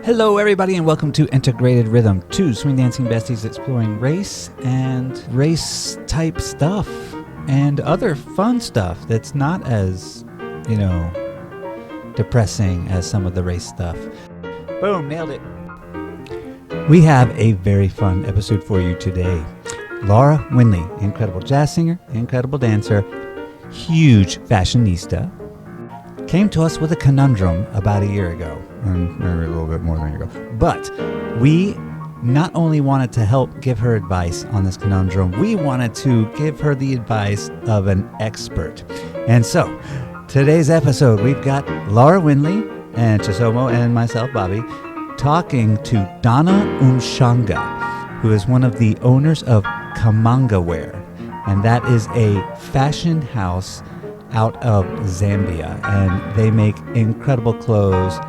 Hello, everybody, and welcome to Integrated Rhythm, two swing dancing besties exploring race and race-type stuff and other fun stuff that's not as, depressing as some of the race stuff. Boom, nailed it. We have a very fun episode for you today. Laura Windley, incredible jazz singer, incredible dancer, huge fashionista, came to us with a conundrum about a year ago, maybe a little bit more than a year ago. But we not only wanted to help give her advice on this conundrum, we wanted to give her the advice of an expert. And so, today's episode, we've got Laura Windley and Chisomo and myself, Bobby, talking to DONNA M'SHANGA, who is one of the owners of Kamanga Wear. And that is a fashion house out of Zambia, and they make incredible clothes.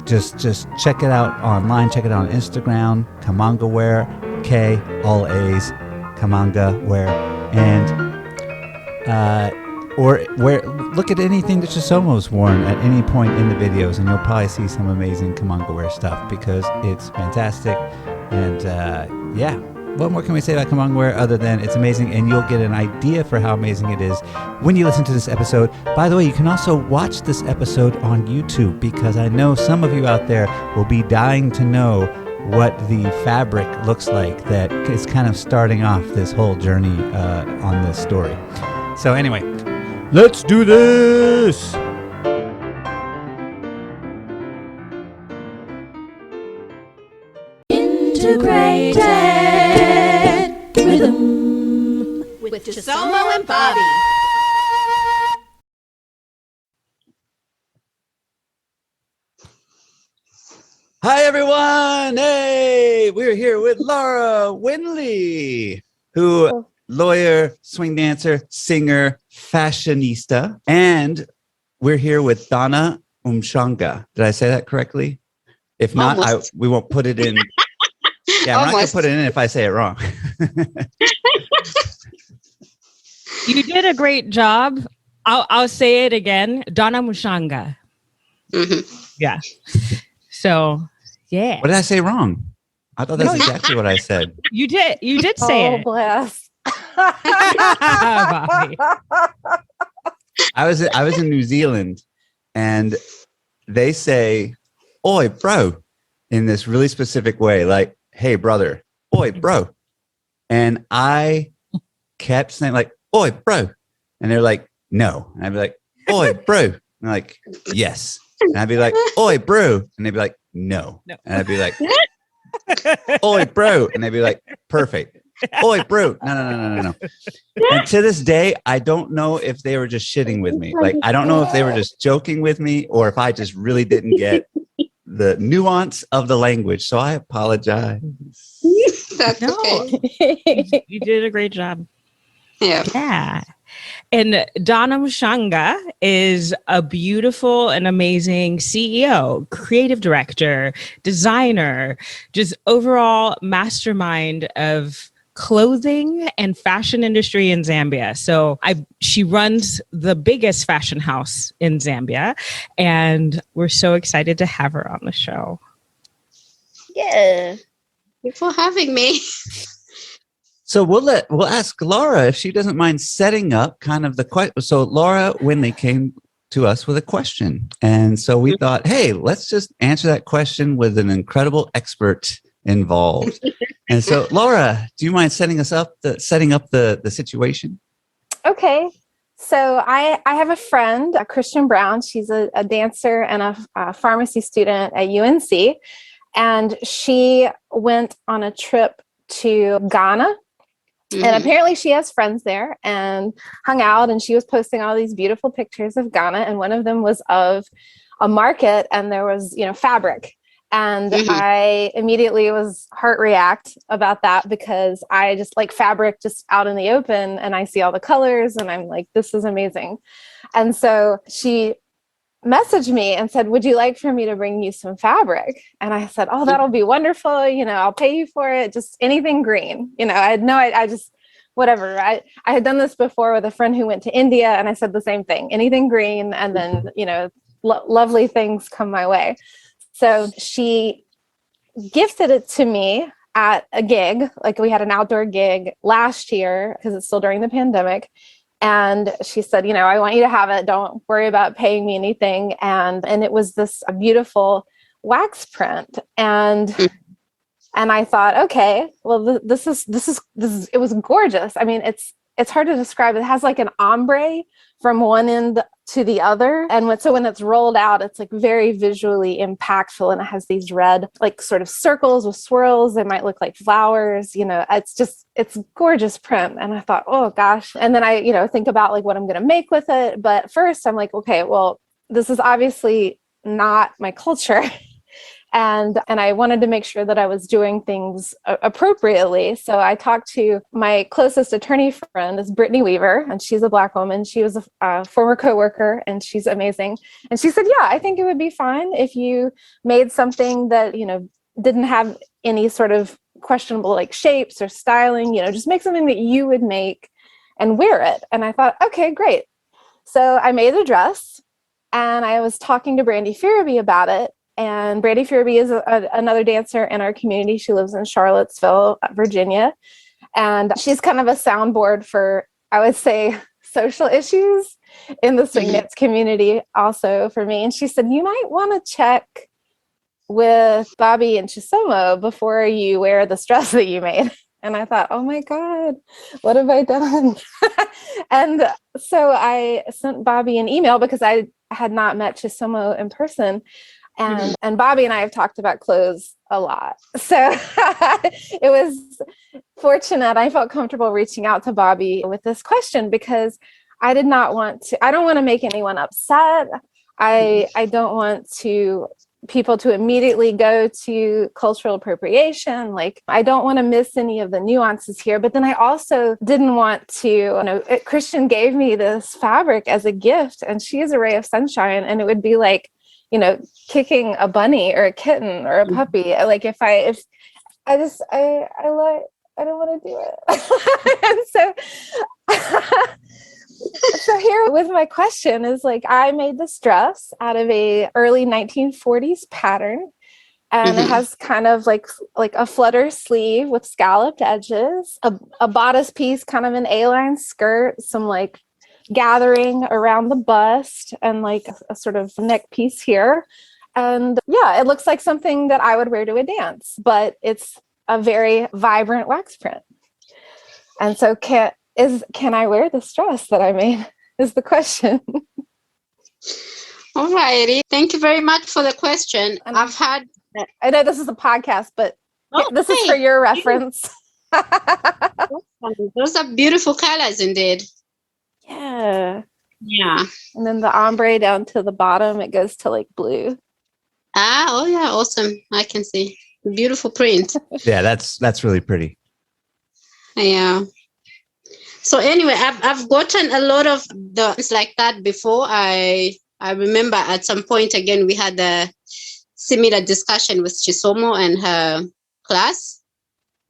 Just check it out online, check it out on Instagram, Kamanga Wear, K, all A's, Kamanga Wear, and look at anything that Chisomo's worn at any point in the videos, and you'll probably see some amazing Kamanga Wear stuff because it's fantastic. And what more can we say about Kamanga Wear other than it's amazing, and you'll get an idea for how amazing it is when you listen to this episode. By the way, you can also watch this episode on YouTube because I know some of you out there will be dying to know what the fabric looks like that is kind of starting off this whole journey on this story. So anyway, let's do this! Integrated Rhythm with Chisomo and Bobby. Hi everyone! Hey, we're here with Laura Windley, who lawyer, swing dancer, singer, fashionista, and we're here with DONNA M'SHANGA. Did I say that correctly? If not, we won't put it in. Yeah, I'm not going to put it in if I say it wrong. You did a great job. I'll say it again. DONNA M'SHANGA. Mm-hmm. Yeah. So, yeah. What did I say wrong? I thought that's exactly what I said. You did say it. Oh, bless. Bobby. I was in New Zealand, and they say, "Oi, bro," in this really specific way, like, "Hey, brother, oi, bro," and I kept saying like, "Oi, bro," and they're like, "No," and I'd be like, "Oi, bro," and they're like, "Yes," and I'd be like, "Oi, bro," and they'd be like, "No," and I'd be like, "Oi, bro," and they'd be like, "Perfect." "Oi, bro." No. And to this day, I don't know if they were just shitting with me. Like, I don't know if they were just joking with me or if I just really didn't get the nuance of the language. So I apologize. That's okay. You did a great job. Yeah. And DONNA M'SHANGA is a beautiful and amazing CEO, creative director, designer, just overall mastermind of clothing and fashion industry in Zambia. So she runs the biggest fashion house in Zambia, and we're so excited to have her on the show. Yeah. Thanks for having me. So we'll ask Laura if she doesn't mind setting up kind of the question. So Laura Windley came to us with a question, and so we thought, hey, let's just answer that question with an incredible expert involved. And so, Laura, do you mind setting up the situation? Okay. So I have a friend, Christian Brown. She's a dancer and a pharmacy student at UNC. And she went on a trip to Ghana. Mm-hmm. And apparently she has friends there and hung out. And she was posting all these beautiful pictures of Ghana. And one of them was of a market, and there was, fabric. And I immediately was heart react about that because I just like fabric just out in the open, and I see all the colors and I'm like, this is amazing. And so she messaged me and said, would you like for me to bring you some fabric? And I said, oh, that'll be wonderful. I'll pay you for it. Just anything green. I just, whatever. I had done this before with a friend who went to India, and I said the same thing, anything green. And then, lovely things come my way. So she gifted it to me at a gig. Like we had an outdoor gig last year because it's still during the pandemic. And she said, you know, I want you to have it. Don't worry about paying me anything. And it was this beautiful wax print. And I thought, okay, well, this is, it was gorgeous. I mean, it's hard to describe. It has like an ombre from one end to the other. And when it's rolled out, it's like very visually impactful. And it has these red, like sort of circles with swirls. They might look like flowers, you know, it's gorgeous print. And I thought, oh gosh. And then I, you know, think about like what I'm going to make with it. But first I'm like, okay, well, this is obviously not my culture. And I wanted to make sure that I was doing things appropriately. So I talked to my closest attorney friend, is Brittany Weaver, and she's a Black woman. She was a former coworker, and she's amazing. And she said, yeah, I think it would be fine if you made something that, you know, didn't have any sort of questionable like shapes or styling, you know, just make something that you would make and wear it. And I thought, okay, great. So I made a dress, and I was talking to Brandy Fearaby about it. And Brandy Fearaby is another dancer in our community. She lives in Charlottesville, Virginia. And she's kind of a soundboard for, I would say, social issues in the swing dance community also for me. And she said, you might want to check with Bobby and Chisomo before you wear this dress that you made. And I thought, oh my God, what have I done? And so I sent Bobby an email because I had not met Chisomo in person. And Bobby and I have talked about clothes a lot. So it was fortunate. I felt comfortable reaching out to Bobby with this question because I don't want to make anyone upset. I don't want people to immediately go to cultural appropriation. Like, I don't want to miss any of the nuances here. But then I also didn't want to, you know, Christian gave me this fabric as a gift, and she is a ray of sunshine. And it would be like, you know, kicking a bunny or a kitten or a puppy. Like I don't want to do it. And so here with my question is like, I made this dress out of a early 1940s pattern. And it has kind of like a flutter sleeve with scalloped edges, a bodice piece, kind of an A-line skirt, some like gathering around the bust, and like a sort of neck piece here. And yeah, it looks like something that I would wear to a dance, but it's a very vibrant wax print. And so can I wear this dress that I made is the question. All righty. Thank you very much for the question. And I know this is a podcast, but this is for your reference. Those are beautiful colors indeed. Yeah. Yeah. And then the ombre down to the bottom, it goes to like blue. Oh yeah, awesome. I can see. Beautiful print. Yeah, that's really pretty. Yeah. So anyway, I've gotten a lot of things like that before. I remember at some point again we had a similar discussion with Chisomo and her class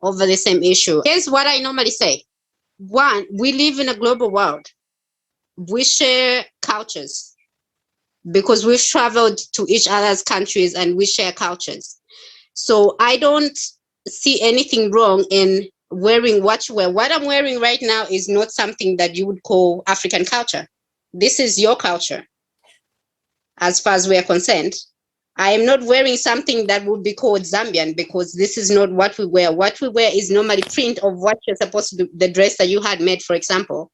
over the same issue. Here's what I normally say. One, we live in a global world. We share cultures because we've traveled to each other's countries and we share cultures. So I don't see anything wrong in wearing what you wear. What I'm wearing right now is not something that you would call African culture. This is your culture. As far as we are concerned, I am not wearing something that would be called Zambian because this is not what we wear. What we wear is normally print of what you're supposed to do, the dress that you had made, for example.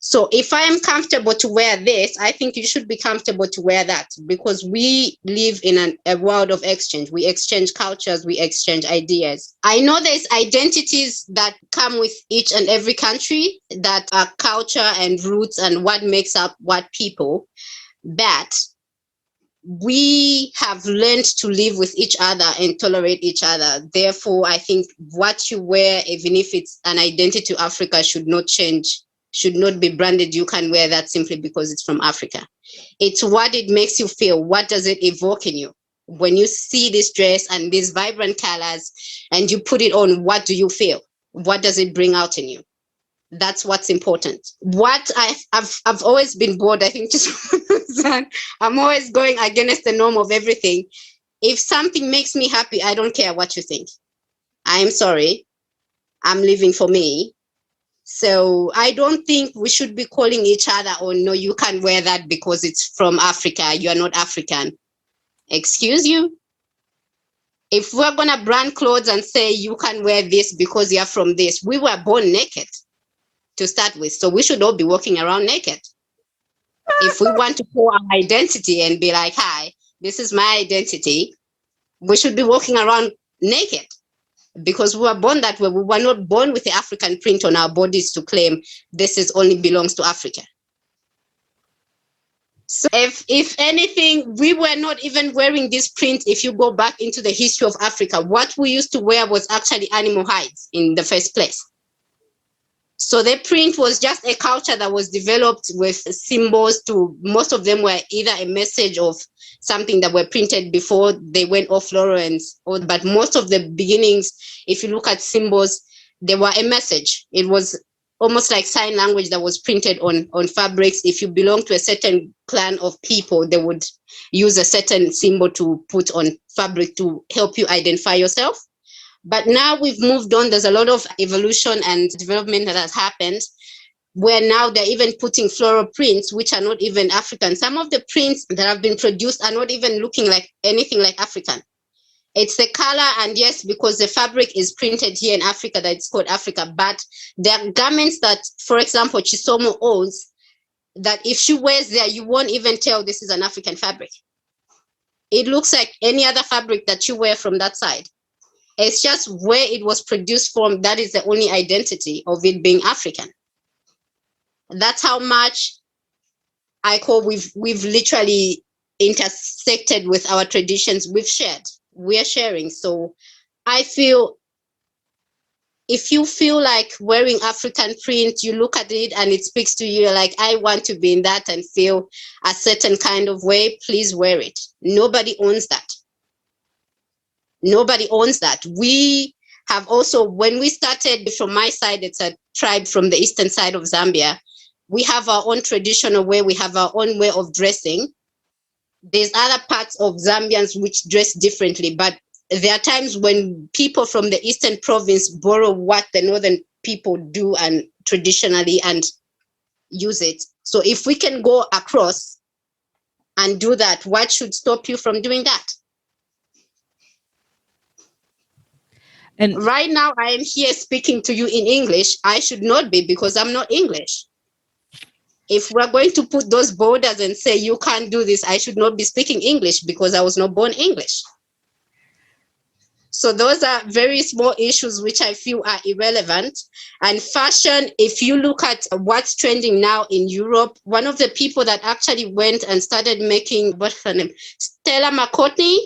So if I am comfortable to wear this, I think you should be comfortable to wear that because we live in a world of exchange. We exchange cultures, we exchange ideas. I know there's identities that come with each and every country that are culture and roots and what makes up what people, but we have learned to live with each other and tolerate each other. Therefore, I think what you wear, even if it's an identity to Africa, should not change, should not be branded. You can wear that simply because it's from Africa. It's what it makes you feel. What does it evoke in you? When you see this dress and these vibrant colors and you put it on, what do you feel? What does it bring out in you? That's what's important. What I've always been bored, I think, just I'm always going against the norm of everything. If something makes me happy, I don't care what you think. I am sorry. I'm living for me. So I don't think we should be calling each other, oh, no, you can't wear that because it's from Africa. You are not African. Excuse you? If we're going to brand clothes and say you can wear this because you're from this, we were born naked to start with. So we should all be walking around naked. If we want to show our identity and be like, hi, this is my identity, we should be walking around naked because we were born that way. We were not born with the African print on our bodies to claim this is only belongs to Africa. So if anything, we were not even wearing this print. If you go back into the history of Africa, what we used to wear was actually animal hides in the first place. So the print was just a culture that was developed with symbols to, most of them were either a message of something that were printed before they went off Lawrence, but most of the beginnings, if you look at symbols, they were a message. It was almost like sign language that was printed on fabrics. If you belong to a certain clan of people, they would use a certain symbol to put on fabric to help you identify yourself. But now we've moved on. There's a lot of evolution and development that has happened, where now they're even putting floral prints, which are not even African. Some of the prints that have been produced are not even looking like anything like African. It's the color, and yes, because the fabric is printed here in Africa, that it's called Africa. But there are garments that, for example, Chisomo owns, that if she wears there, you won't even tell this is an African fabric. It looks like any other fabric that you wear from that side. It's just where it was produced from. That is the only identity of it being African. That's how much I call we've literally intersected with our traditions. We've shared. We're sharing. So I feel if you feel like wearing African print, you look at it and it speaks to you, like, I want to be in that and feel a certain kind of way, please wear it. Nobody owns that. Nobody owns that. We have also, when we started from my side, it's a tribe from the eastern side of Zambia. We have our own traditional way. We have our own way of dressing. There's other parts of Zambians which dress differently, but there are times when people from the eastern province borrow what the northern people do and traditionally and use it. So if we can go across and do that, what should stop you from doing that? And right now I am here speaking to you in English. I should not be, because I'm not English. If we're going to put those borders and say you can't do this, I should not be speaking English because I was not born English. So those are very small issues which I feel are irrelevant. And fashion, if you look at what's trending now in Europe, one of the people that actually went and started making, what's her name? Stella McCartney,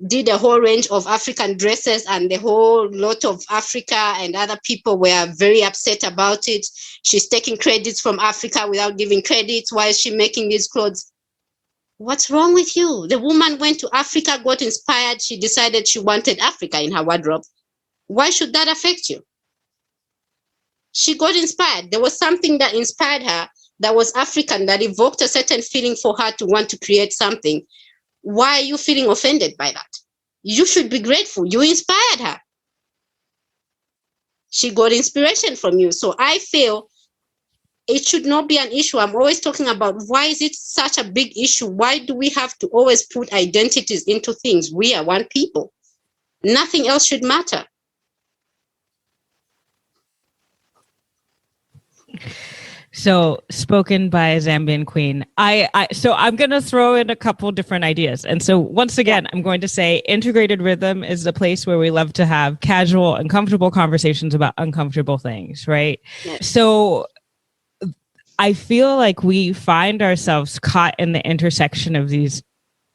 did a whole range of African dresses, and the whole lot of Africa and other people were very upset about it. She's taking credits from Africa without giving credits. Why is she making these clothes? What's wrong with you? The woman went to Africa, got inspired. She decided she wanted Africa in her wardrobe. Why should that affect you? She got inspired. There was something that inspired her that was African, that evoked a certain feeling for her to want to create something. Why are you feeling offended by that? You should be grateful. You inspired her. She got inspiration from you. So I feel it should not be an issue. I'm always talking about, why is it such a big issue? Why do we have to always put identities into things? We are one people. Nothing else should matter. So, spoken by a Zambian queen. So I'm going to throw in a couple different ideas. And so once again, I'm going to say integrated rhythm is the place where we love to have casual and comfortable conversations about uncomfortable things, right? Yes. So I feel like we find ourselves caught in the intersection of these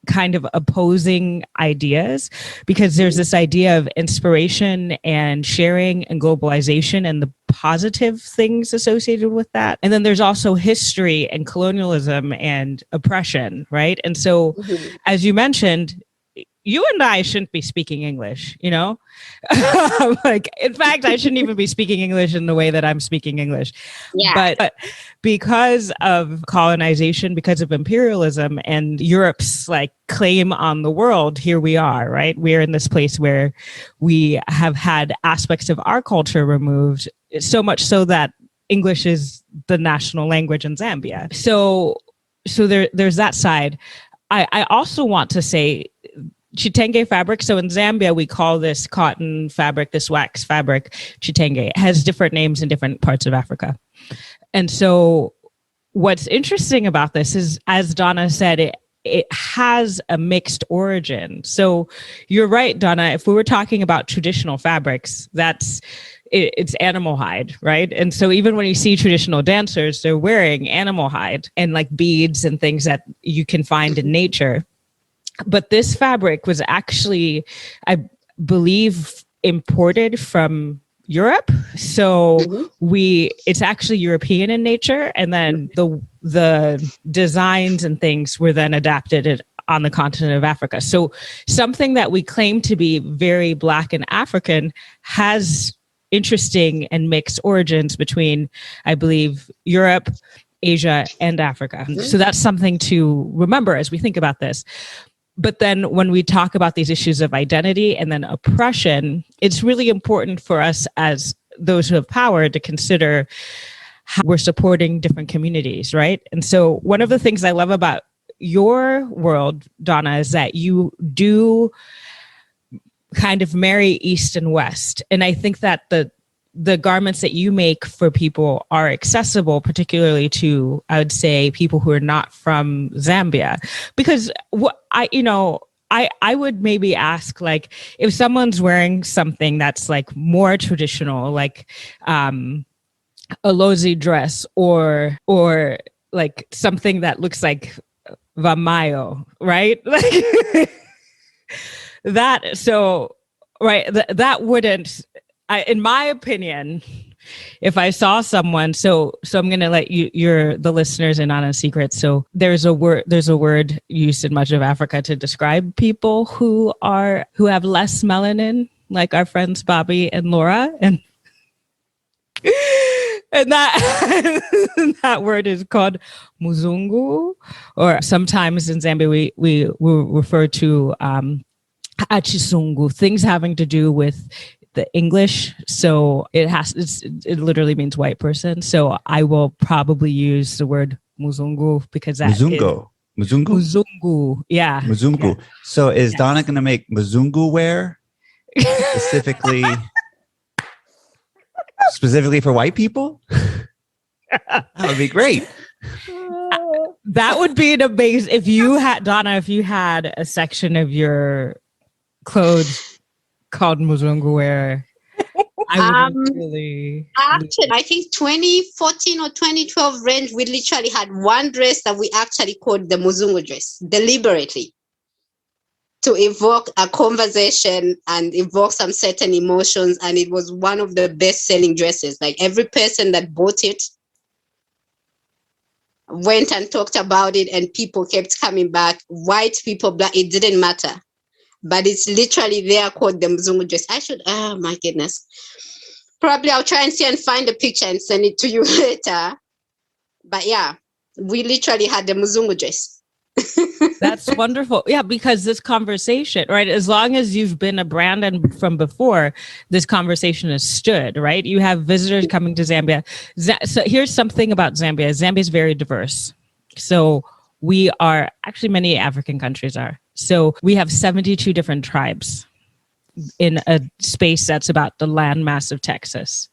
kind of opposing ideas, because there's this idea of inspiration and sharing and globalization and the positive things associated with that. And then there's also history and colonialism and oppression, right? And so, as you mentioned, you and I shouldn't be speaking English, you know? Like, in fact, I shouldn't even be speaking English in the way that I'm speaking English. Yeah. But because of colonization, because of imperialism and Europe's like claim on the world, here we are, right? We're in this place where we have had aspects of our culture removed, so much so that English is the national language in Zambia. So there's that side. I also want to say chitenge fabric. So in Zambia, we call this cotton fabric, this wax fabric, chitenge. It has different names in different parts of Africa. And so what's interesting about this is, as Donna said, it has a mixed origin. So you're right, Donna, if we were talking about traditional fabrics, it's animal hide, right? And so even when you see traditional dancers, they're wearing animal hide and like beads and things that you can find in nature. But this fabric was actually, I believe, imported from Europe. So it's actually European in nature. And then the designs and things were then adapted on the continent of Africa. So something that we claim to be very Black and African has interesting and mixed origins between, I believe, Europe, Asia, and Africa. So that's something to remember as we think about this. But then when we talk about these issues of identity and then oppression, it's really important for us as those who have power to consider how we're supporting different communities, right? And so one of the things I love about your world, Donna, is that you do kind of marry East and West. And I think that the garments that you make for people are accessible, particularly to, I would say, people who are not from Zambia. Because I would maybe ask, like, if someone's wearing something that's like more traditional, like a lozi dress or like something that looks like vamayo, right? Like that. So, right, that wouldn't. In my opinion, if I saw someone, so I'm going to let you're the listeners in on a secret. So there's a word used in much of Africa to describe people who have less melanin, like our friends Bobby and Laura, and that that word is called muzungu, or sometimes in Zambia we refer to achisungu, things having to do with the English. So it literally means white person. So I will probably use the word muzungu because that Muzungu. Muzungu. Yeah. Muzungu. Yeah. So is Donna going to make Muzungu wear specifically for white people? That would be great. That would be an amazing, if you had a section of your clothes called Muzungu Wear, I would really. Actually, I think 2014 or 2012 range, we literally had one dress that we actually called the Muzungu dress deliberately to evoke a conversation and evoke some certain emotions. And it was one of the best selling dresses. Like every person that bought it went and talked about it, and people kept coming back. White people, black, it didn't matter. But it's literally there called the Mzungu dress. Oh my goodness. Probably I'll try and see and find a picture and send it to you later. But yeah, we literally had the Mzungu dress. That's wonderful. Yeah, because this conversation, right? As long as you've been a brand and from before, this conversation has stood, right? You have visitors coming to Zambia. So here's something about Zambia. Zambia is very diverse. So we are, actually many African countries are. So we have 72 different tribes in a space that's about the landmass of Texas.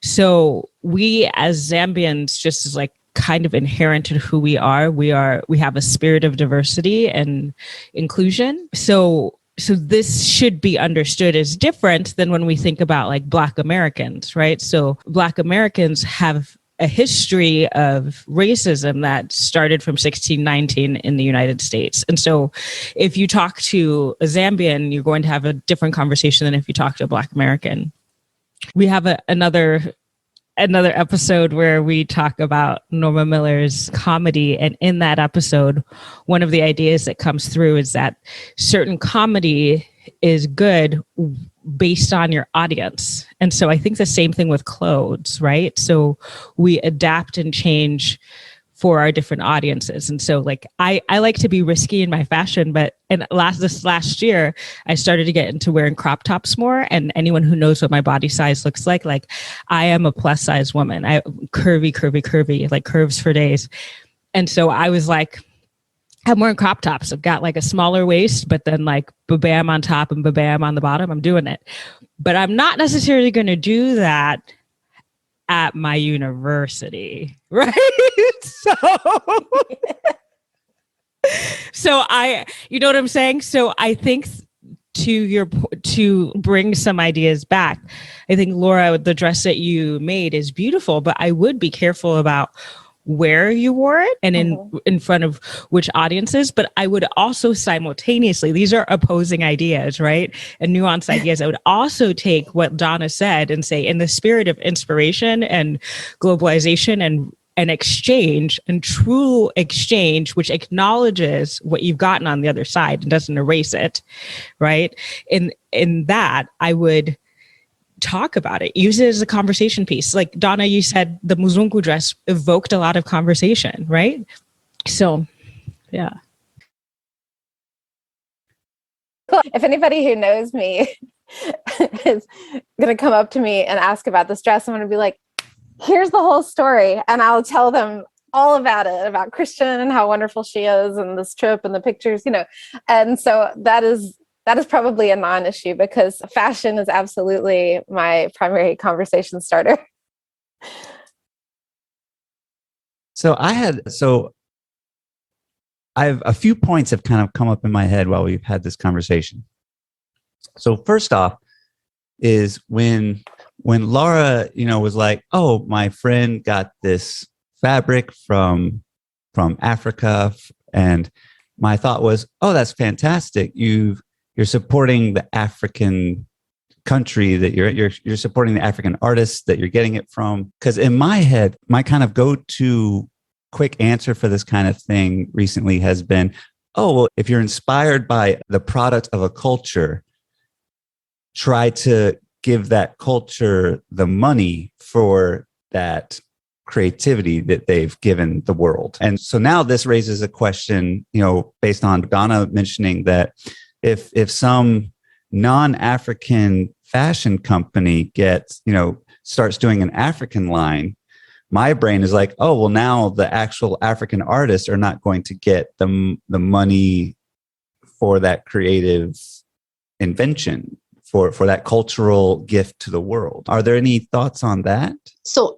So we as Zambians, just as like kind of inherent in who we have a spirit of diversity and inclusion. So this should be understood as different than when we think about like Black Americans, right? So Black Americans have a history of racism that started from 1619 in the United States. And so if you talk to a Zambian, you're going to have a different conversation than if you talk to a Black American. We have another another episode where we talk about Norma Miller's comedy. And in that episode, one of the ideas that comes through is that certain comedy is good based on your audience. And so I think the same thing with clothes, right? So we adapt and change for our different audiences. And so like I like to be risky in my fashion, but this last year I started to get into wearing crop tops more. And anyone who knows what my body size looks like I am a plus size woman. I curvy, like curves for days. And so I was like, I'm wearing crop tops. I've got like a smaller waist, but then like ba-bam on top and ba-bam on the bottom. I'm doing it. But I'm not necessarily going to do that at my university, right? So you know what I'm saying? So I think to bring some ideas back, I think, Laura, the dress that you made is beautiful, but I would be careful about where you wore it and in front of which audiences. But I would also simultaneously, these are opposing ideas, right? And nuanced ideas. I would also take what Donna said and say, in the spirit of inspiration and globalization and exchange and true exchange, which acknowledges what you've gotten on the other side and doesn't erase it, right? In that, I would talk about it, use it as a conversation piece. Like Donna, you said the Muzungu dress evoked a lot of conversation, right? So, yeah. Cool. If anybody who knows me is going to come up to me and ask about this dress, I'm going to be like, here's the whole story. And I'll tell them all about it, about Christian and how wonderful she is and this trip and the pictures, And so that is probably a non-issue because fashion is absolutely my primary conversation starter. So I have a few points have kind of come up in my head while we've had this conversation. So first off is when Laura, was like, oh, my friend got this fabric from Africa. And my thought was, oh, that's fantastic. You're supporting the African country that you're supporting the African artists that you're getting it from. Because in my head, my kind of go-to quick answer for this kind of thing recently has been, oh, well, if you're inspired by the product of a culture, try to give that culture the money for that creativity that they've given the world. And so now this raises a question, based on Donna mentioning that if some non-African fashion company starts doing an African line, my brain is like, oh, well, now the actual African artists are not going to get the money for that creative invention, for that cultural gift to the world. Are there any thoughts on that? So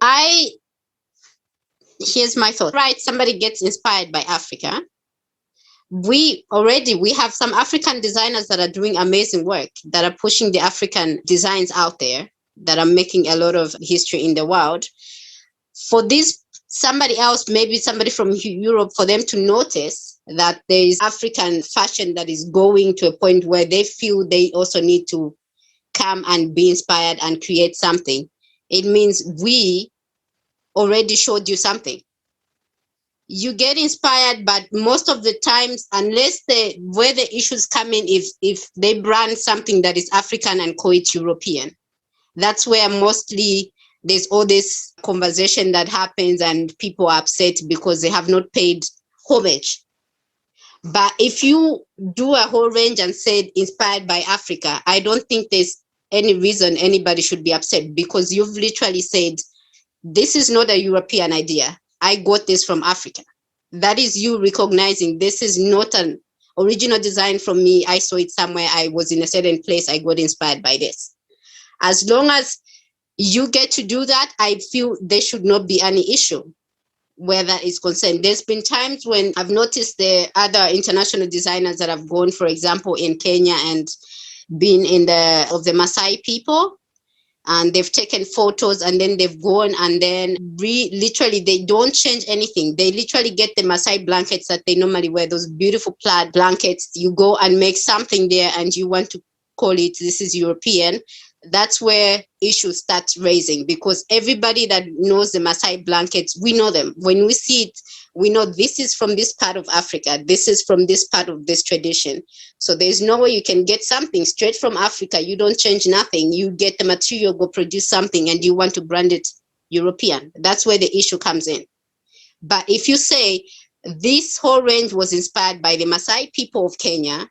here's my thought. Right, somebody gets inspired by Africa. We have some African designers that are doing amazing work, that are pushing the African designs out there, that are making a lot of history in the world. For this, somebody else, maybe somebody from Europe, for them to notice that there is African fashion that is going to a point where they feel they also need to come and be inspired and create something. It means we already showed you something. You get inspired, but most of the times, unless where the issues come in, if they brand something that is African and call it European, that's where mostly there's all this conversation that happens and people are upset because they have not paid homage. But if you do a whole range and said inspired by Africa, I don't think there's any reason anybody should be upset, because you've literally said, this is not a European idea. I got this from Africa. That is you recognizing this is not an original design from me. I saw it somewhere. I was in a certain place. I got inspired by this. As long as you get to do that, I feel there should not be any issue where that is concerned. There's been times when I've noticed the other international designers that have gone, for example, in Kenya and been of the Maasai people, and they've taken photos and then they've gone and then literally they don't change anything. They literally get the Maasai blankets that they normally wear, those beautiful plaid blankets. You go and make something there and you want to call it, this is European. that's where issues start raising, because everybody that knows the Maasai blankets, we know them. When we see it, we know this is from this part of Africa. This is from this part of this tradition. So there's no way you can get something straight from Africa. You don't change nothing. You get the material, go produce something, and you want to brand it European. That's where the issue comes in. But if you say this whole range was inspired by the Maasai people of Kenya,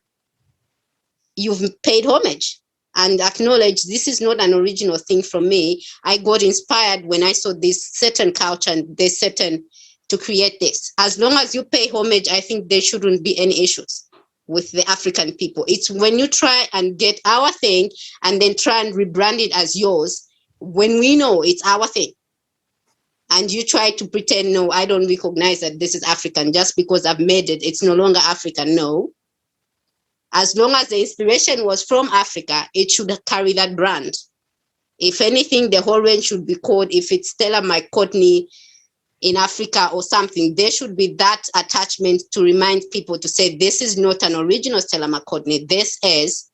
you've paid homage and acknowledged this is not an original thing from me. I got inspired when I saw this certain culture and this certain to create this. As long as you pay homage, I think there shouldn't be any issues with the African people. It's when you try and get our thing and then try and rebrand it as yours, when we know it's our thing. And you try to pretend, no, I don't recognize that this is African just because I've made it. It's no longer African. No. As long as the inspiration was from Africa, it should carry that brand. If anything, the whole range should be called, if it's Stella McCartney in Africa or something, there should be that attachment to remind people to say, this is not an original Stella McCartney. This is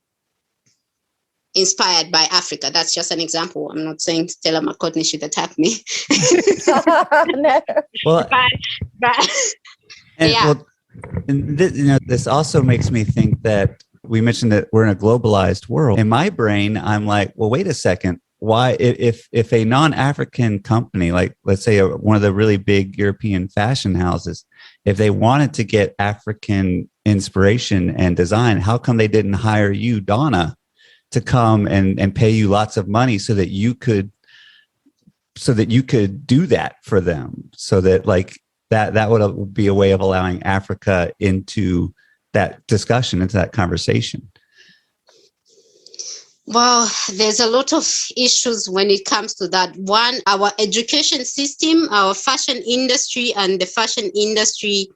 inspired by Africa. That's just an example. I'm not saying Stella McCartney should attack me. No. Well, but and, yeah. well, and this also makes me think that we mentioned that we're in a globalized world. In my brain, I'm like, well, wait a second. Why, if a non-African company, like let's say one of the really big European fashion houses, if they wanted to get African inspiration and design, how come they didn't hire you, Donna, to come and pay you lots of money so that you could do that for them, so that like that would be a way of allowing Africa into that discussion, into that conversation? Well, there's a lot of issues when it comes to that. One, our education system, our fashion industry and the fashion industry,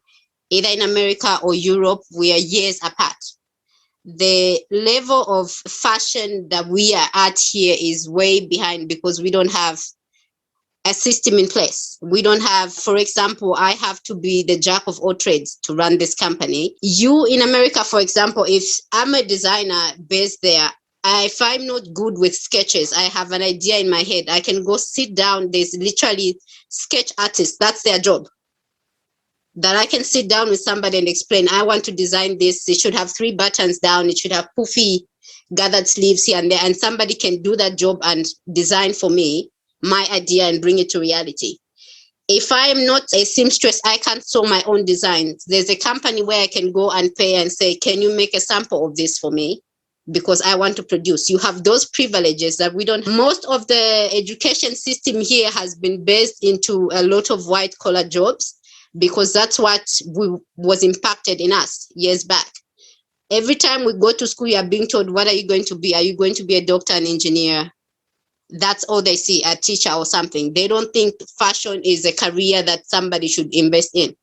either in America or Europe, we are years apart. The level of fashion that we are at here is way behind because we don't have a system in place. We don't have, for example, I have to be the jack of all trades to run this company. You in America, for example, if I'm a designer based there, if I'm not good with sketches, I have an idea in my head, I can go sit down. There's literally sketch artists. That's their job. That I can sit down with somebody and explain, I want to design this. It should have 3 buttons down. It should have poofy gathered sleeves here and there. And somebody can do that job and design for me my idea and bring it to reality. If I am not a seamstress, I can't sew my own designs. There's a company where I can go and pay and say, can you make a sample of this for me? Because I want to produce. You have those privileges that we don't. Most of the education system here has been based into a lot of white collar jobs, because that's what was impacted in us years back. Every time we go to school, you are being told, what are you going to be? Are you going to be a doctor, an engineer? That's all they see, a teacher or something. They don't think fashion is a career that somebody should invest in.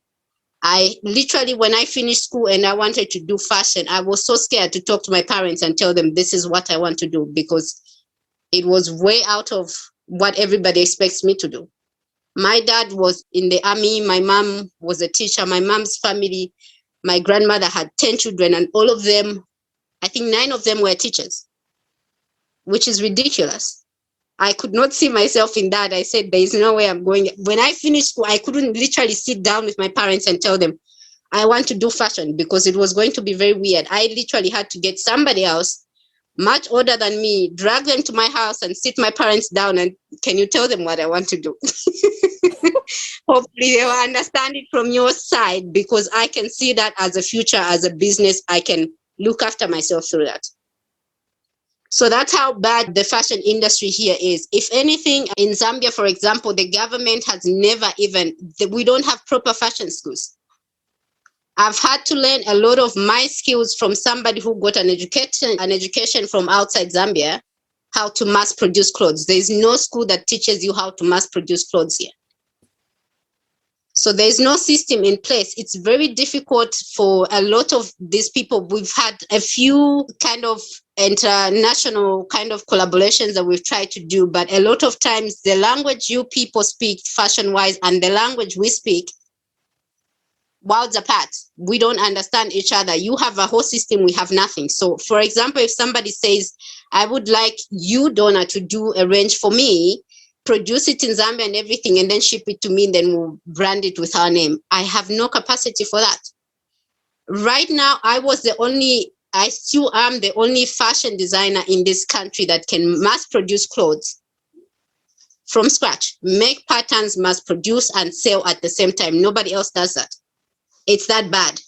I literally, when I finished school and I wanted to do fashion, I was so scared to talk to my parents and tell them this is what I want to do, because it was way out of what everybody expects me to do. My dad was in the army. My mom was a teacher. My mom's family, my grandmother had 10 children, and all of them, I think 9 of them were teachers, which is ridiculous. I could not see myself in that. I said, there is no way I'm going. When I finished school, I couldn't literally sit down with my parents and tell them, I want to do fashion, because it was going to be very weird. I literally had to get somebody else much older than me, drag them to my house and sit my parents down and, can you tell them what I want to do? Hopefully they will understand it from your side, because I can see that as a future, as a business. I can look after myself through that. So that's how bad the fashion industry here is. If anything, in Zambia, for example, the government has never even, we don't have proper fashion schools. I've had to learn a lot of my skills from somebody who got an education from outside Zambia, how to mass produce clothes. There's no school that teaches you how to mass produce clothes here. So there's no system in place. It's very difficult for a lot of these people. We've had a few kind of international kind of collaborations that we've tried to do, but a lot of times the language you people speak fashion-wise and the language we speak, worlds apart. We don't understand each other. You have a whole system, we have nothing. So for example, if somebody says, I would like you, Donna, to do a range for me, produce it in Zambia and everything, and then ship it to me, and then we'll brand it with our name. I have no capacity for that. Right now, I still am the only fashion designer in this country that can mass produce clothes from scratch, make patterns, mass produce, and sell at the same time. Nobody else does that. It's that bad.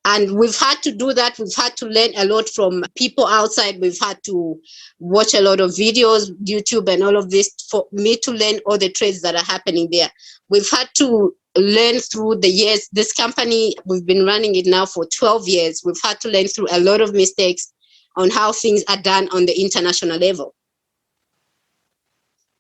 And we've had to do that. We've had to learn a lot from people outside. We've had to watch a lot of videos, YouTube and all of this for me to learn all the trades that are happening there. We've had to learn through the years. This company, we've been running it now for 12 years. We've had to learn through a lot of mistakes on how things are done on the international level.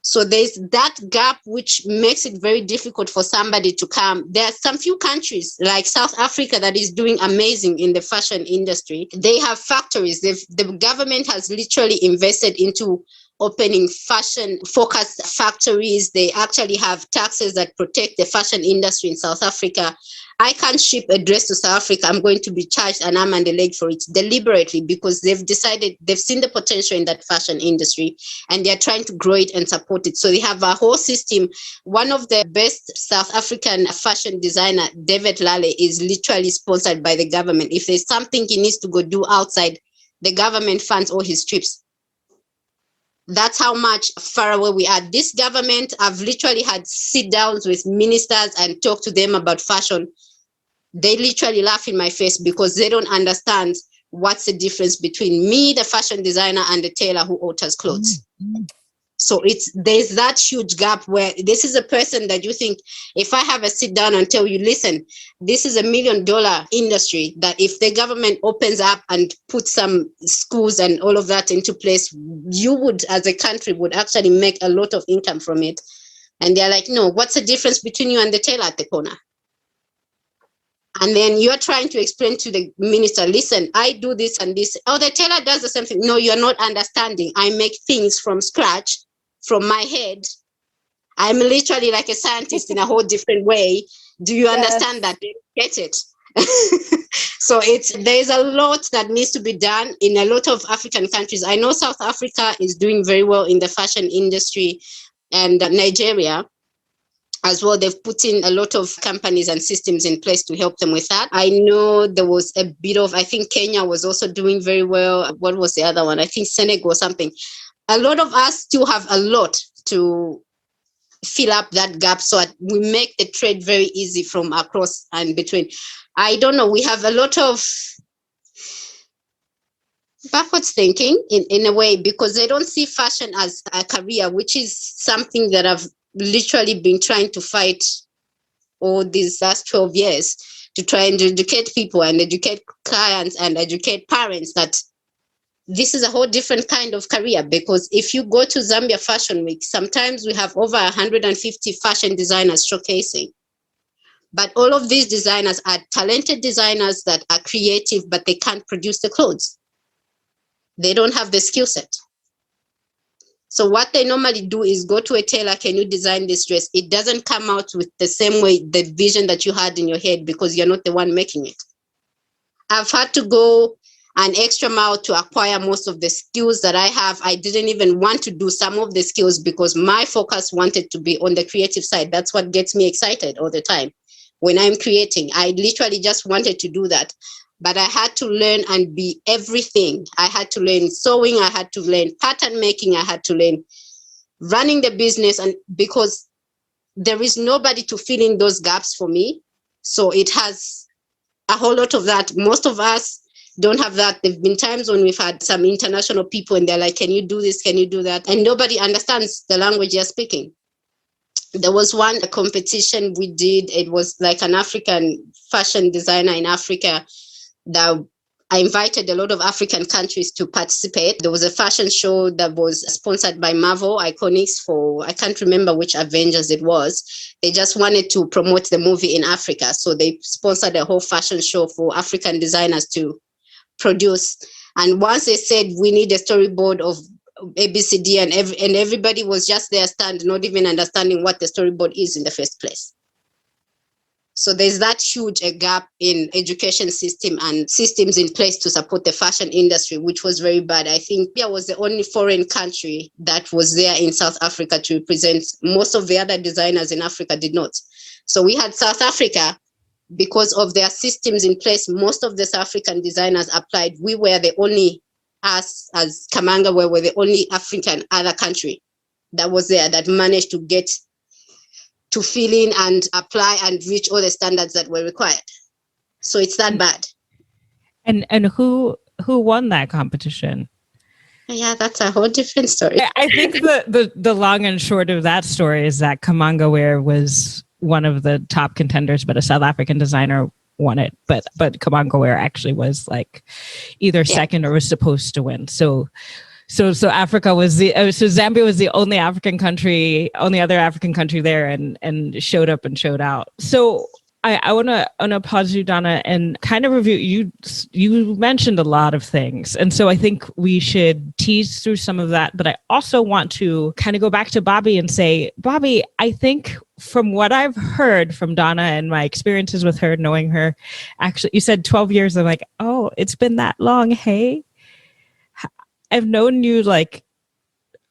So there's that gap, which makes it very difficult for somebody to come. There are some few countries like South Africa that is doing amazing in the fashion industry. They have factories. The government has literally invested into opening fashion focused factories. They actually have taxes that protect the fashion industry in South Africa. I can't ship a dress to South Africa. I'm going to be charged an arm and a leg for it deliberately, because they've seen the potential in that fashion industry and they're trying to grow it and support it. So they have a whole system. One of the best South African fashion designer, David Lale, is literally sponsored by the government. If there's something he needs to go do outside, the government funds all his trips. That's how much far away we are. This government, I've literally had sit downs with ministers and talk to them about fashion. They literally laugh in my face because they don't understand what's the difference between me, the fashion designer, and the tailor who alters clothes. Mm-hmm. So there's that huge gap where this is a person that you think, if I have a sit down and tell you, listen, this is $1 million industry that if the government opens up and puts some schools and all of that into place, you would, as a country, would actually make a lot of income from it. And they're like, no, what's the difference between you and the tailor at the corner? And then you're trying to explain to the minister, listen, I do this and this. Oh, the tailor does the same thing. No, you're not understanding. I make things from scratch, from my head. I'm literally like a scientist in a whole different way. Do you understand that? Do you get it? So there's a lot that needs to be done in a lot of African countries. I know South Africa is doing very well in the fashion industry, and Nigeria as well. They've put in a lot of companies and systems in place to help them with that. I know there was a bit of, I think Kenya was also doing very well. What was the other one? I think Senegal or something. A lot of us still have a lot to fill up that gap so that we make the trade very easy from across and between. I don't know. We have a lot of backwards thinking in a way, because they don't see fashion as a career, which is something that I've literally been trying to fight all these last 12 years to try and educate people and educate clients and educate parents that this is a whole different kind of career. Because if you go to Zambia Fashion Week, sometimes we have over 150 fashion designers showcasing. But all of these designers are talented designers that are creative, but they can't produce the clothes. They don't have the skill set. So what they normally do is go to a tailor, can you design this dress? It doesn't come out with the same way, the vision that you had in your head, because you're not the one making it. I've had to go an extra mile to acquire most of the skills that I have. I didn't even want to do some of the skills because my focus wanted to be on the creative side. That's what gets me excited all the time. When I'm creating, I literally just wanted to do that. But I had to learn and be everything. I had to learn sewing. I had to learn pattern making. I had to learn running the business. And because there is nobody to fill in those gaps for me. So it has a whole lot of that. Most of us don't have that. There have been times when we've had some international people and they're like, can you do this? Can you do that? And nobody understands the language you're speaking. There was one competition we did. It was like an African fashion designer in Africa that I invited a lot of African countries to participate. There was a fashion show that was sponsored by Marvel Iconics for, I can't remember which Avengers it was. They just wanted to promote the movie in Africa. So they sponsored a whole fashion show for African designers to produce. And once they said, we need a storyboard of ABCD, and everybody was just there stand, not even understanding what the storyboard is in the first place. So there's that huge a gap in education system and systems in place to support the fashion industry, which was very bad. I think Zambia was the only foreign country that was there in South Africa to represent. Most of the other designers in Africa did not. So we had South Africa, because of their systems in place, most of the South African designers applied. We were the only, us as Kamanga Wear, were the only African other country that was there that managed to get to fill in and apply and reach all the standards that were required. So it's that bad. And who won that competition? Yeah, that's a whole different story. I think the long and short of that story is that Kamanga Wear was one of the top contenders, but a South African designer won it. But Kamanga Wear actually was like either second or was supposed to win. So Africa was so Zambia was the only other African country there and showed up and showed out. So I want to pause you, Donna, and kind of review. You mentioned a lot of things, and so I think we should tease through some of that. But I also want to kind of go back to Bobby and say, Bobby, I think from what I've heard from Donna and my experiences with her, knowing her, actually, you said 12 years. I'm like, oh, it's been that long. Hey, I've known you like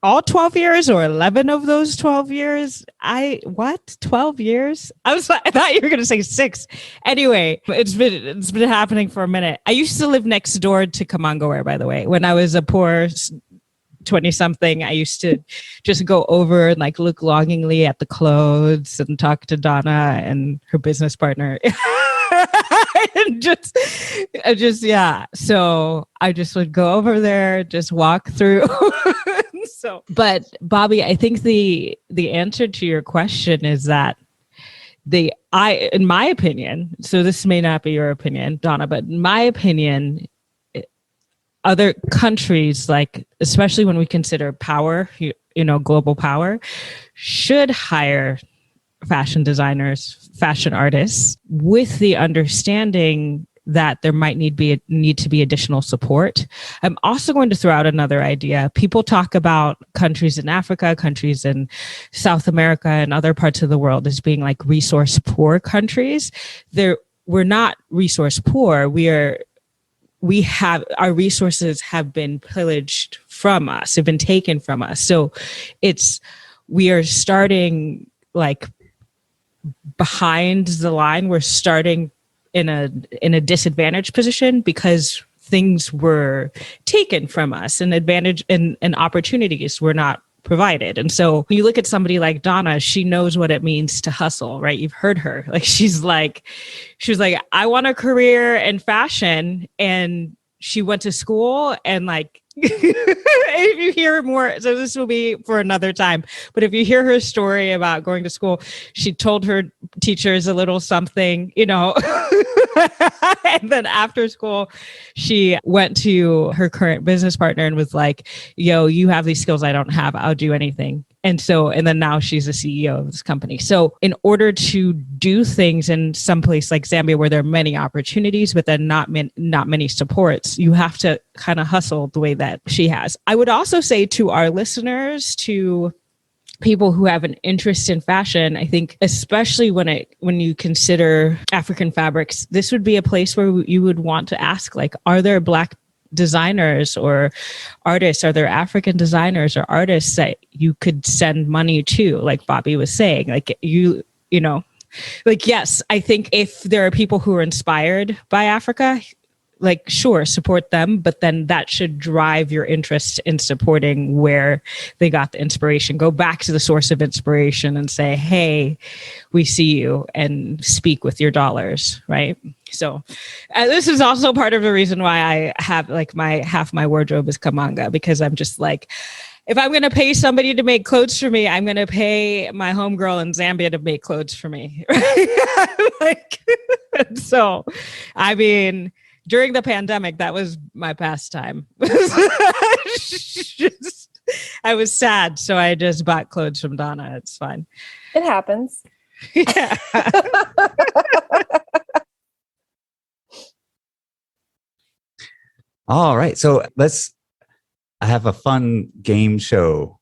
all 12 years or 11 of those 12 years. 12 years? I thought you were going to say 6. Anyway, it's been happening for a minute. I used to live next door to Kamanga Wear, by the way. When I was a poor 20-something, I used to just go over and like look longingly at the clothes and talk to Donna and her business partner. And yeah. So I just would go over there, just walk through. So, but Bobby, I think the answer to your question is that in my opinion, so this may not be your opinion, Donna, but in my opinion, other countries, like especially when we consider power, global power, should hire fashion designers, fashion artists, with the understanding that there might need to be additional support. I'm also going to throw out another idea. People talk about countries in Africa, countries in South America, and other parts of the world as being like resource poor countries. We're not resource poor. Our resources have been pillaged from us, have been taken from us. So we are starting like behind the line. We're starting in a disadvantaged position because things were taken from us and advantage and opportunities were not provided. And so when you look at somebody like Donna, she knows what it means to hustle, right? You've heard her. Like she was like, I want a career in fashion. And she went to school and like, if you hear more, so this will be for another time, but if you hear her story about going to school, she told her teachers a little something, and then after school, she went to her current business partner and was like, yo, you have these skills I don't have. I'll do anything. And then now she's the CEO of this company. So in order to do things in some place like Zambia, where there are many opportunities, but then not many supports, you have to kind of hustle the way that she has. I would also say to our listeners, to people who have an interest in fashion, I think especially when you consider African fabrics, this would be a place where you would want to ask, like, are there Black designers or artists? Are there African designers or artists that you could send money to? Like Bobby was saying, like like, yes, I think if there are people who are inspired by Africa, like, sure, support them, but then that should drive your interest in supporting where they got the inspiration. Go back to the source of inspiration and say, hey, we see you, and speak with your dollars, right? So this is also part of the reason why I have like half my wardrobe is Kamanga, because I'm just like, if I'm going to pay somebody to make clothes for me, I'm going to pay my homegirl in Zambia to make clothes for me. Like, so, I mean, during the pandemic, that was my pastime. I was sad, so I just bought clothes from Donna. It's fine. It happens. Yeah. All right. So I have a fun game show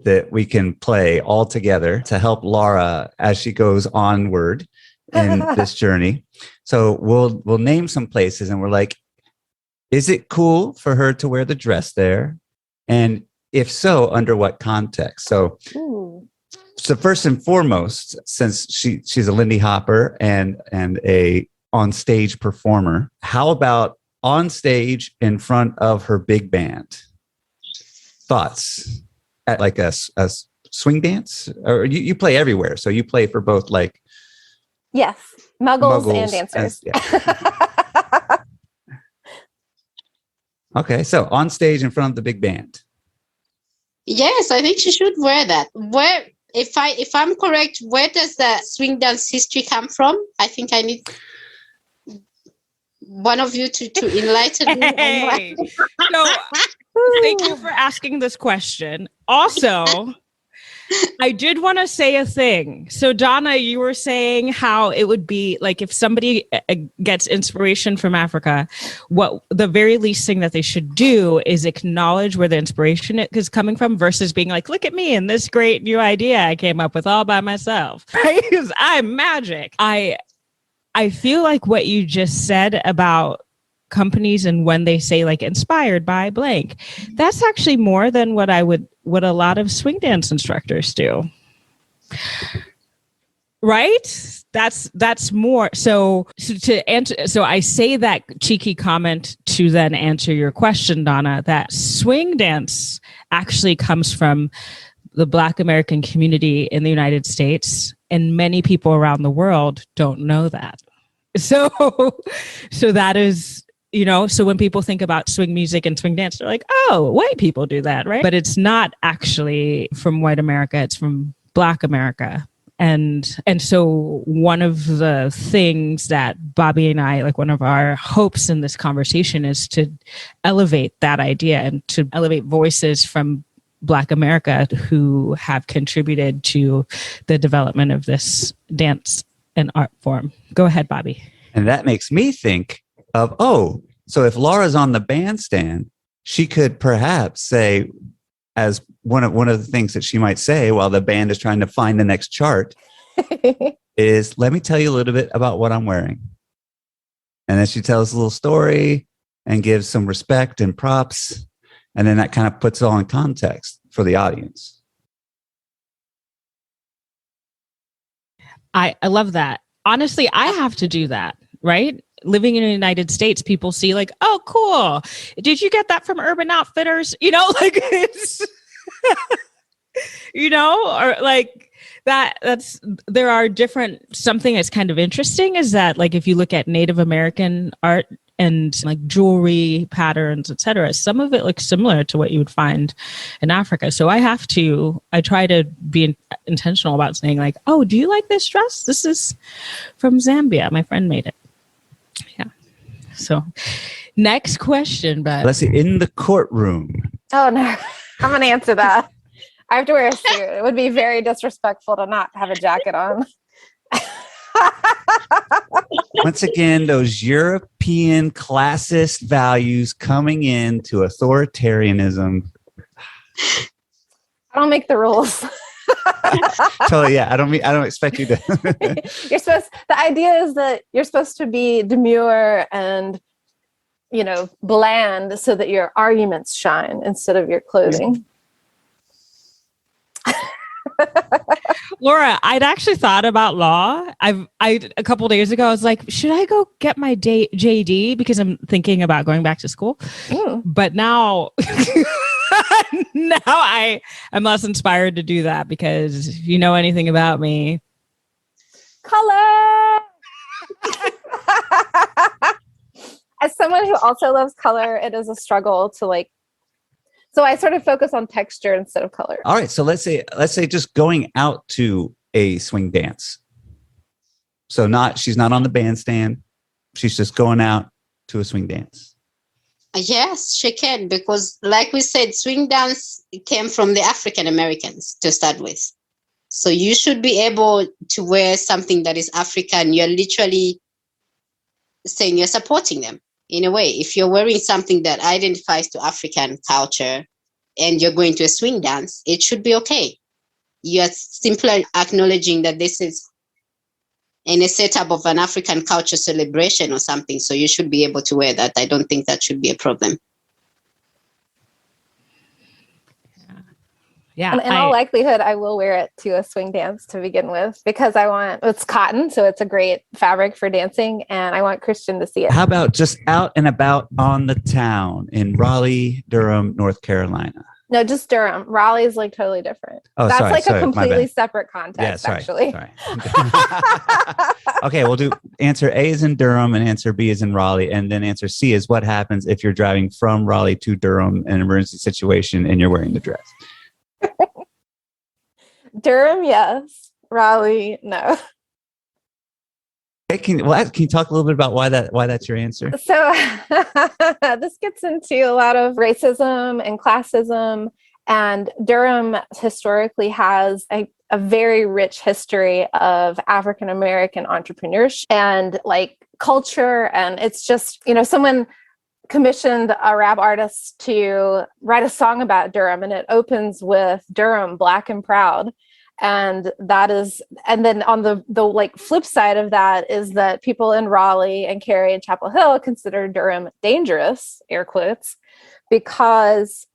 that we can play all together to help Laura as she goes onward in this journey. So we'll name some places and we're like, is it cool for her to wear the dress there? And if so, under what context? So, so first and foremost, since she's a Lindy Hopper and a on stage performer, how about on stage in front of her big band? Thoughts at like a swing dance, or you play everywhere, so you play for both, like yes, muggles and dancers. Yeah. Okay, so on stage in front of the big band. Yes, I think she should wear that. Where, if I'm correct, where does the swing dance history come from? I think I need one of you to enlighten me. Hey. So thank you for asking this question. Also, I did want to say a thing. So Donna, you were saying how it would be like if somebody gets inspiration from Africa, what the very least thing that they should do is acknowledge where the inspiration is coming from versus being like, look at me and this great new idea I came up with all by myself. Right? Because I'm magic. I feel like what you just said about companies and when they say like inspired by blank, that's actually more than what a lot of swing dance instructors do. Right? That's more. So to answer, so I say that cheeky comment to then answer your question, Donna, that swing dance actually comes from the Black American community in the United States, and many people around the world don't know that. So that is, so when people think about swing music and swing dance, they're like, oh, white people do that, right? But it's not actually from white America, it's from Black America. And so one of the things that Bobby and I, like one of our hopes in this conversation is to elevate that idea and to elevate voices from Black America who have contributed to the development of this dance and art form. Go ahead, Bobby. And that makes me think of, so if Laura's on the bandstand, she could perhaps say, as one of the things that she might say while the band is trying to find the next chart is, let me tell you a little bit about what I'm wearing. And then she tells a little story and gives some respect and props. And then that kind of puts it all in context for the audience. I love that. Honestly, I have to do that, right? Living in the United States, people see like, oh, cool. Did you get that from Urban Outfitters? Like it's, or like there are different, something that's kind of interesting is that like, if you look at Native American art and like jewelry patterns, etc., some of it looks similar to what you would find in Africa. So I try to be intentional about saying like, oh, do you like this dress? This is from Zambia. My friend made it. Yeah. So next question, but let's see, in the courtroom. Oh no, I'm going to answer that. I have to wear a suit. It would be very disrespectful to not have a jacket on. Once again, those European classist values coming into authoritarianism. I don't make the rules. Totally, yeah. I don't expect you to. The idea is that you're supposed to be demure and, bland so that your arguments shine instead of your clothing. Laura, I'd actually thought about law. A couple days ago, I was like, should I go get my JD because I'm thinking about going back to school? But now, I'm less inspired to do that because if you know anything about me, color. As someone who also loves color, it is a struggle to so I sort of focus on texture instead of color. All right. So let's say just going out to a swing dance. So she's not on the bandstand. She's just going out to a swing dance. Yes, she can, because like we said, swing dance came from the African Americans to start with. So you should be able to wear something that is African. You're literally saying you're supporting them. In a way, if you're wearing something that identifies to African culture and you're going to a swing dance, it should be okay. You're simply acknowledging that this is in a setup of an African culture celebration or something. So you should be able to wear that. I don't think that should be a problem. Yeah. And in all likelihood, I will wear it to a swing dance to begin with, because it's cotton. So it's a great fabric for dancing. And I want Christian to see it. How about just out and about on the town in Raleigh, Durham, North Carolina? No, just Durham. Raleigh is like totally different. Oh, That's sorry, a completely my bad. separate context, Yeah, actually. Sorry. Okay, we'll do answer A is in Durham and answer B is in Raleigh. And then answer C is what happens if you're driving from Raleigh to Durham in an emergency situation and you're wearing the dress. Durham, yes. Raleigh, no. Hey, can you talk a little bit about why that's your answer? So this gets into a lot of racism and classism, and Durham historically has a very rich history of African American entrepreneurship and like culture. And it's just, someone commissioned a rap artist to write a song about Durham, and it opens with Durham, Black and Proud. And then on the like flip side of that is that people in Raleigh and Cary and Chapel Hill consider Durham dangerous, air quotes, because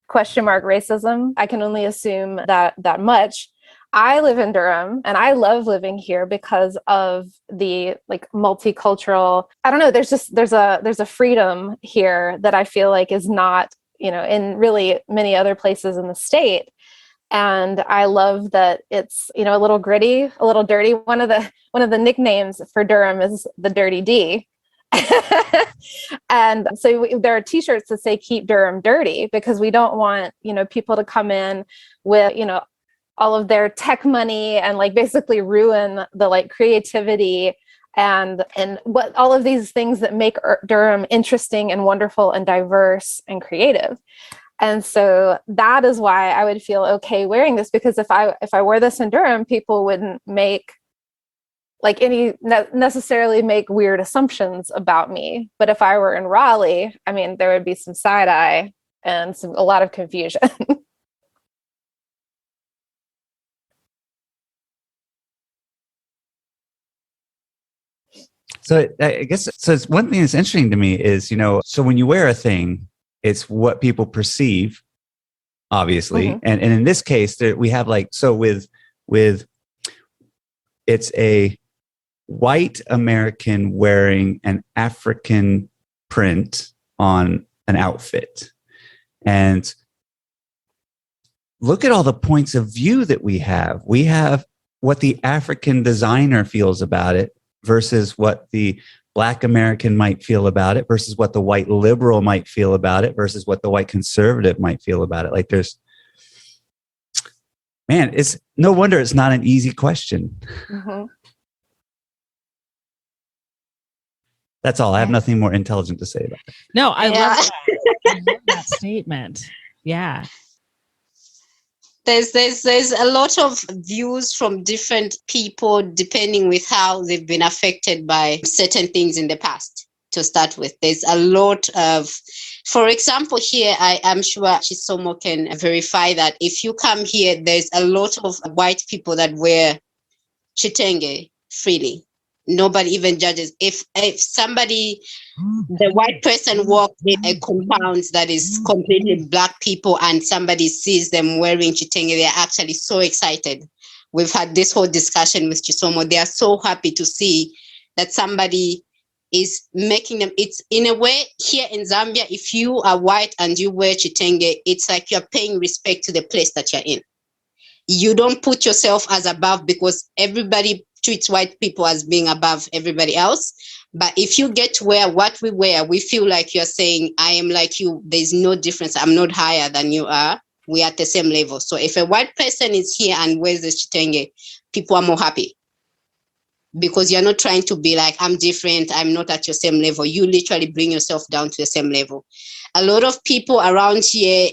racism. I can only assume that much. I live in Durham and I love living here because of the like multicultural, I don't know, there's a freedom here that I feel like is not, in really many other places in the state. And I love that it's, a little gritty, a little dirty. One of the nicknames for Durham is the Dirty D. And so there are t-shirts that say "Keep Durham Dirty," because we don't want, people to come in with, all of their tech money and like basically ruin the like creativity and what all of these things that make Durham interesting and wonderful and diverse and creative. And so that is why I would feel okay wearing this, because if I wore this in Durham, people wouldn't necessarily make weird assumptions about me. But if I were in Raleigh, I mean, there would be some side eye and a lot of confusion. So I guess, it's one thing that's interesting to me is, so when you wear a thing, it's what people perceive, obviously. Mm-hmm. And in this case, we have with it's a white American wearing an African print on an outfit. And look at all the points of view that we have. We have what the African designer feels about it versus what the Black American might feel about it versus what the white liberal might feel about it versus what the white conservative might feel about it. Like it's no wonder it's not an easy question. Mm-hmm. That's all. I have nothing more intelligent to say about it. No, I love that. I love that statement. Yeah. There's a lot of views from different people depending with how they've been affected by certain things in the past. To start with, there's a lot of, for example, here I'm sure Chisomo can verify that if you come here, there's a lot of white people that wear chitenge freely. Nobody even judges. If somebody, the white person walks in a compound that is completely Black people and somebody sees them wearing chitenge, they're actually so excited. We've had this whole discussion with Chisomo. They are so happy to see that somebody is making them. It's in a way here in Zambia, if you are white and you wear chitenge, it's like you're paying respect to the place that you're in. You don't put yourself as above because everybody treats white people as being above everybody else. But if you get to wear what we wear, we feel like you're saying, I am like you. There's no difference. I'm not higher than you are. We're at the same level. So if a white person is here and wears the chitenge, people are more happy. Because you're not trying to be like, I'm different, I'm not at your same level. You literally bring yourself down to the same level. A lot of people around here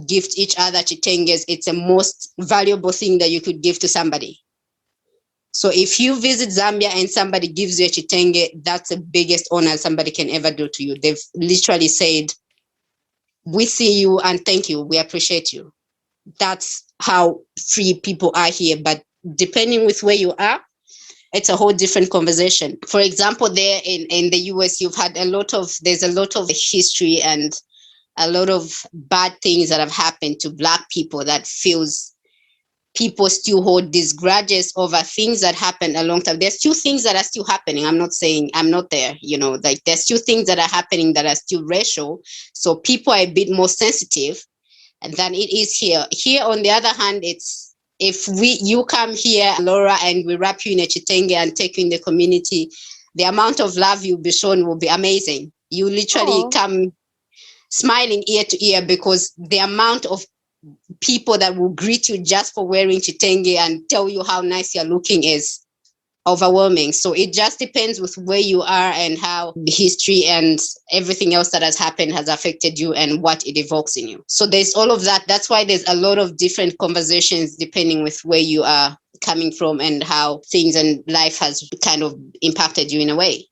gift each other chitenges. It's the most valuable thing that you could give to somebody. So if you visit Zambia and somebody gives you a chitenge, that's the biggest honor somebody can ever do to you. They've literally said, we see you and thank you, we appreciate you. That's how free people are here. But depending with where you are, it's a whole different conversation. For example, there in the US, there's a lot of history and a lot of bad things that have happened to Black people that feels people still hold these grudges over things that happened a long time. There's still things that are still happening. I'm not saying I'm not there, like there's still things that are happening that are still racial. So people are a bit more sensitive than it is here. Here, on the other hand, it's if you come here, Laura, and we wrap you in a chitenge and take you in the community, the amount of love you'll be shown will be amazing. You literally come smiling ear to ear because the amount of people that will greet you just for wearing chitenge and tell you how nice you're looking is overwhelming. So it just depends with where you are and how the history and everything else that has happened has affected you and what it evokes in you. So there's all of that. That's why there's a lot of different conversations depending with where you are coming from and how things and life has kind of impacted you in a way.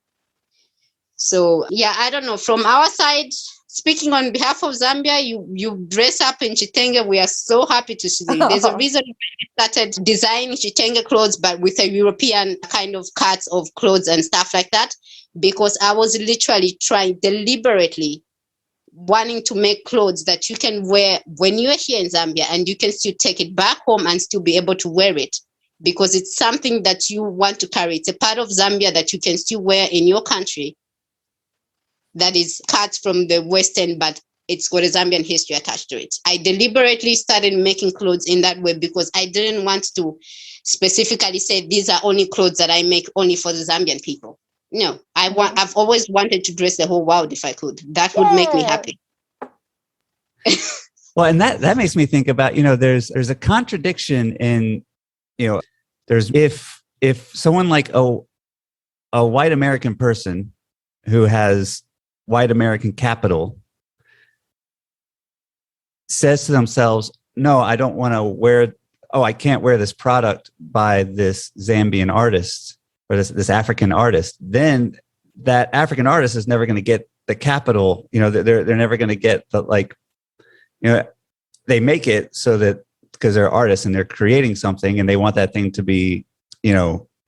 So yeah, I don't know. From our side, speaking on behalf of Zambia, you dress up in chitenge. We are so happy to see you. There's a reason we started designing chitenge clothes, but with a European kind of cuts of clothes and stuff like that, because I was literally trying deliberately wanting to make clothes that you can wear when you're here in Zambia and you can still take it back home and still be able to wear it, because it's something that you want to carry. It's a part of Zambia that you can still wear in your country, that is cut from the Western, but it's got a Zambian history attached to it. I deliberately started making clothes in that way because I didn't want to specifically say these are only clothes that I make only for the Zambian people. No, I've always wanted to dress the whole world if I could. That would make me happy. Well, and that makes me think about, there's a contradiction in, there's if someone like a white American person who has white American capital says to themselves, no, I don't want to wear, I can't wear this product by this Zambian artist or this African artist, then that African artist is never going to get the capital, they're never going to get the, they make it so that because they're artists and they're creating something and they want that thing to be,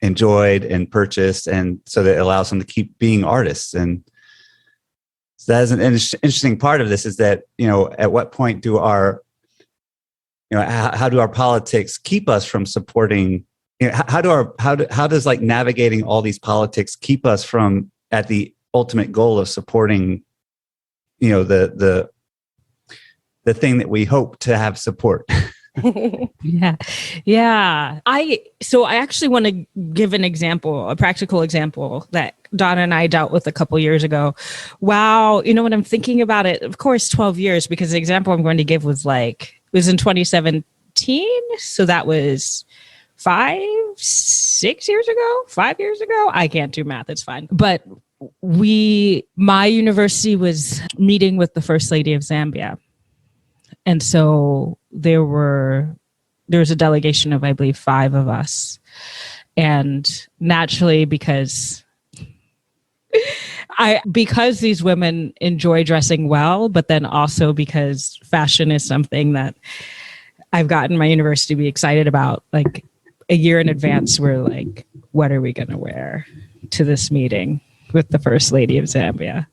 enjoyed and purchased, and so that it allows them to keep being artists. And so that is an interesting part of this, is that at what point do our how do our politics keep us from supporting, how does like navigating all these politics keep us from at the ultimate goal of supporting the thing that we hope to have support. Yeah. I actually want to give an example, a practical example that Donna and I dealt with a couple years ago. Wow. When I'm thinking about it, of course, 12 years, because the example I'm going to give was in 2017. So that was 5 years ago. I can't do math. It's fine. But my university was meeting with the First Lady of Zambia. And so there was a delegation of, I believe, 5 of us. And naturally, because these women enjoy dressing well, but then also because fashion is something that I've gotten my university to be excited about, like a year in advance, we're like, what are we going to wear to this meeting with the First Lady of Zambia?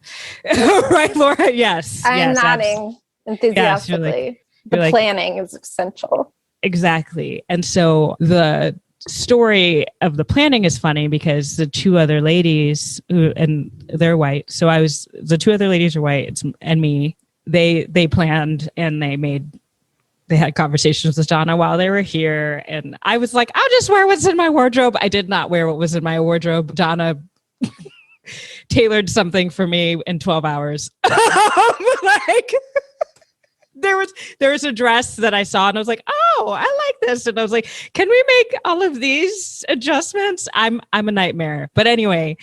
Right, Laura? Yes. I'm nodding enthusiastically. The planning is essential. Exactly. And so the story of the planning is funny because the 2 other ladies and they're white. So the 2 other ladies are white and me. They planned and they had conversations with Donna while they were here. And I was like, I'll just wear what's in my wardrobe. I did not wear what was in my wardrobe. Donna tailored something for me in 12 hours. There was a dress that I saw and I was like, oh, I like this. And I was like, can we make all of these adjustments? I'm a nightmare. But anyway,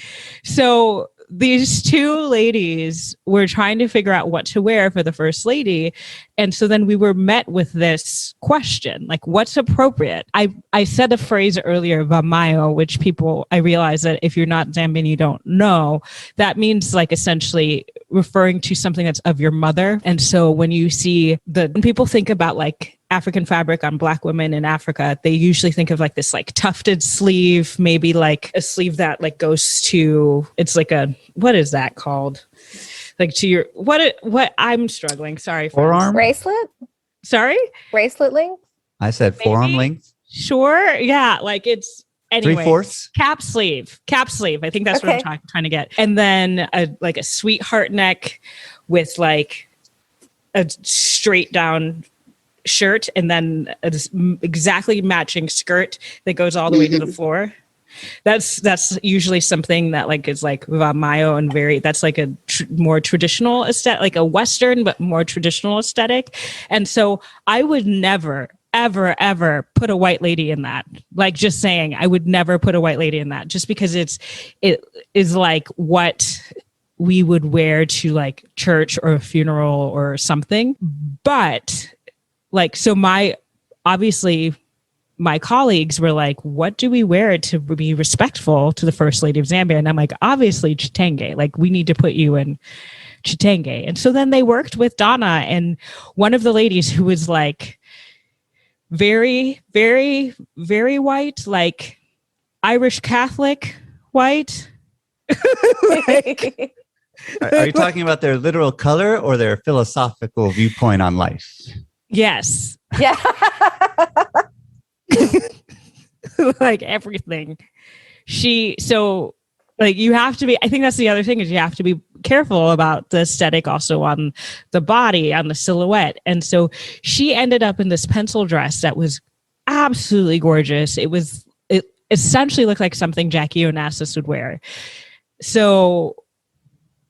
so these 2 ladies were trying to figure out what to wear for the First Lady. And so then we were met with this question, like, what's appropriate? I said a phrase earlier, vamayo, which I realize that if you're not Zambian, you don't know. That means like essentially referring to something that's of your mother. And so when you see when people think about like African fabric on Black women in Africa, they usually think of like this like tufted sleeve, maybe like a sleeve that like goes to, it's like a, what is that called? Like to your, what I'm struggling. Sorry. Forearm? Bracelet? Sorry? Bracelet length? I said forearm length. Sure. Yeah. Like it's, anyway. 3/4? Cap sleeve. I think that's what I'm trying to get. And then like a sweetheart neck with like a straight down shirt, and then exactly matching skirt that goes all the way to the floor. That's usually something that like is like Mayo and that's like a more traditional aesthetic, like a Western but more traditional aesthetic. And so I would never ever put a white lady in that. Like, just saying, I would never put a white lady in that, just because it is like what we would wear to like church or a funeral or something. But like, so obviously my colleagues were like, what do we wear to be respectful to the First Lady of Zambia? And I'm like, obviously chitenge. Like, we need to put you in chitenge. And so then they worked with Donna, and one of the ladies who was like very, very, very white, like Irish Catholic white. Are you talking about their literal color or their philosophical viewpoint on life? Yes. Yeah. Like everything. So like you have to be, I think that's the other thing, is you have to be careful about the aesthetic also on the body, on the silhouette. And so she ended up in this pencil dress that was absolutely gorgeous. It essentially looked like something Jackie Onassis would wear. So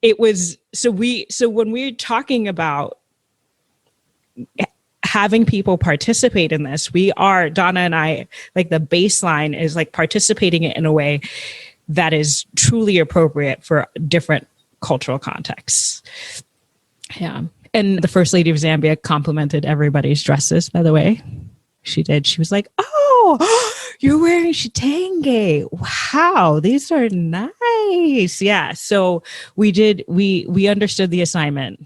when we're talking about having people participate in this, Donna and I, like the baseline is like participating in a way that is truly appropriate for different cultural contexts. Yeah. And the First Lady of Zambia complimented everybody's dresses, by the way. She did. She was like, oh, you're wearing chitenge. Wow, these are nice. Yeah. So we understood the assignment,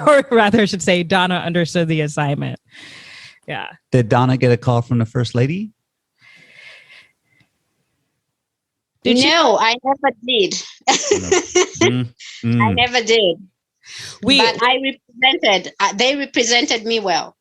or rather I should say Donna understood the assignment. Yeah. Did Donna get a call from the First Lady? No, I never did. I never did. But they represented me well.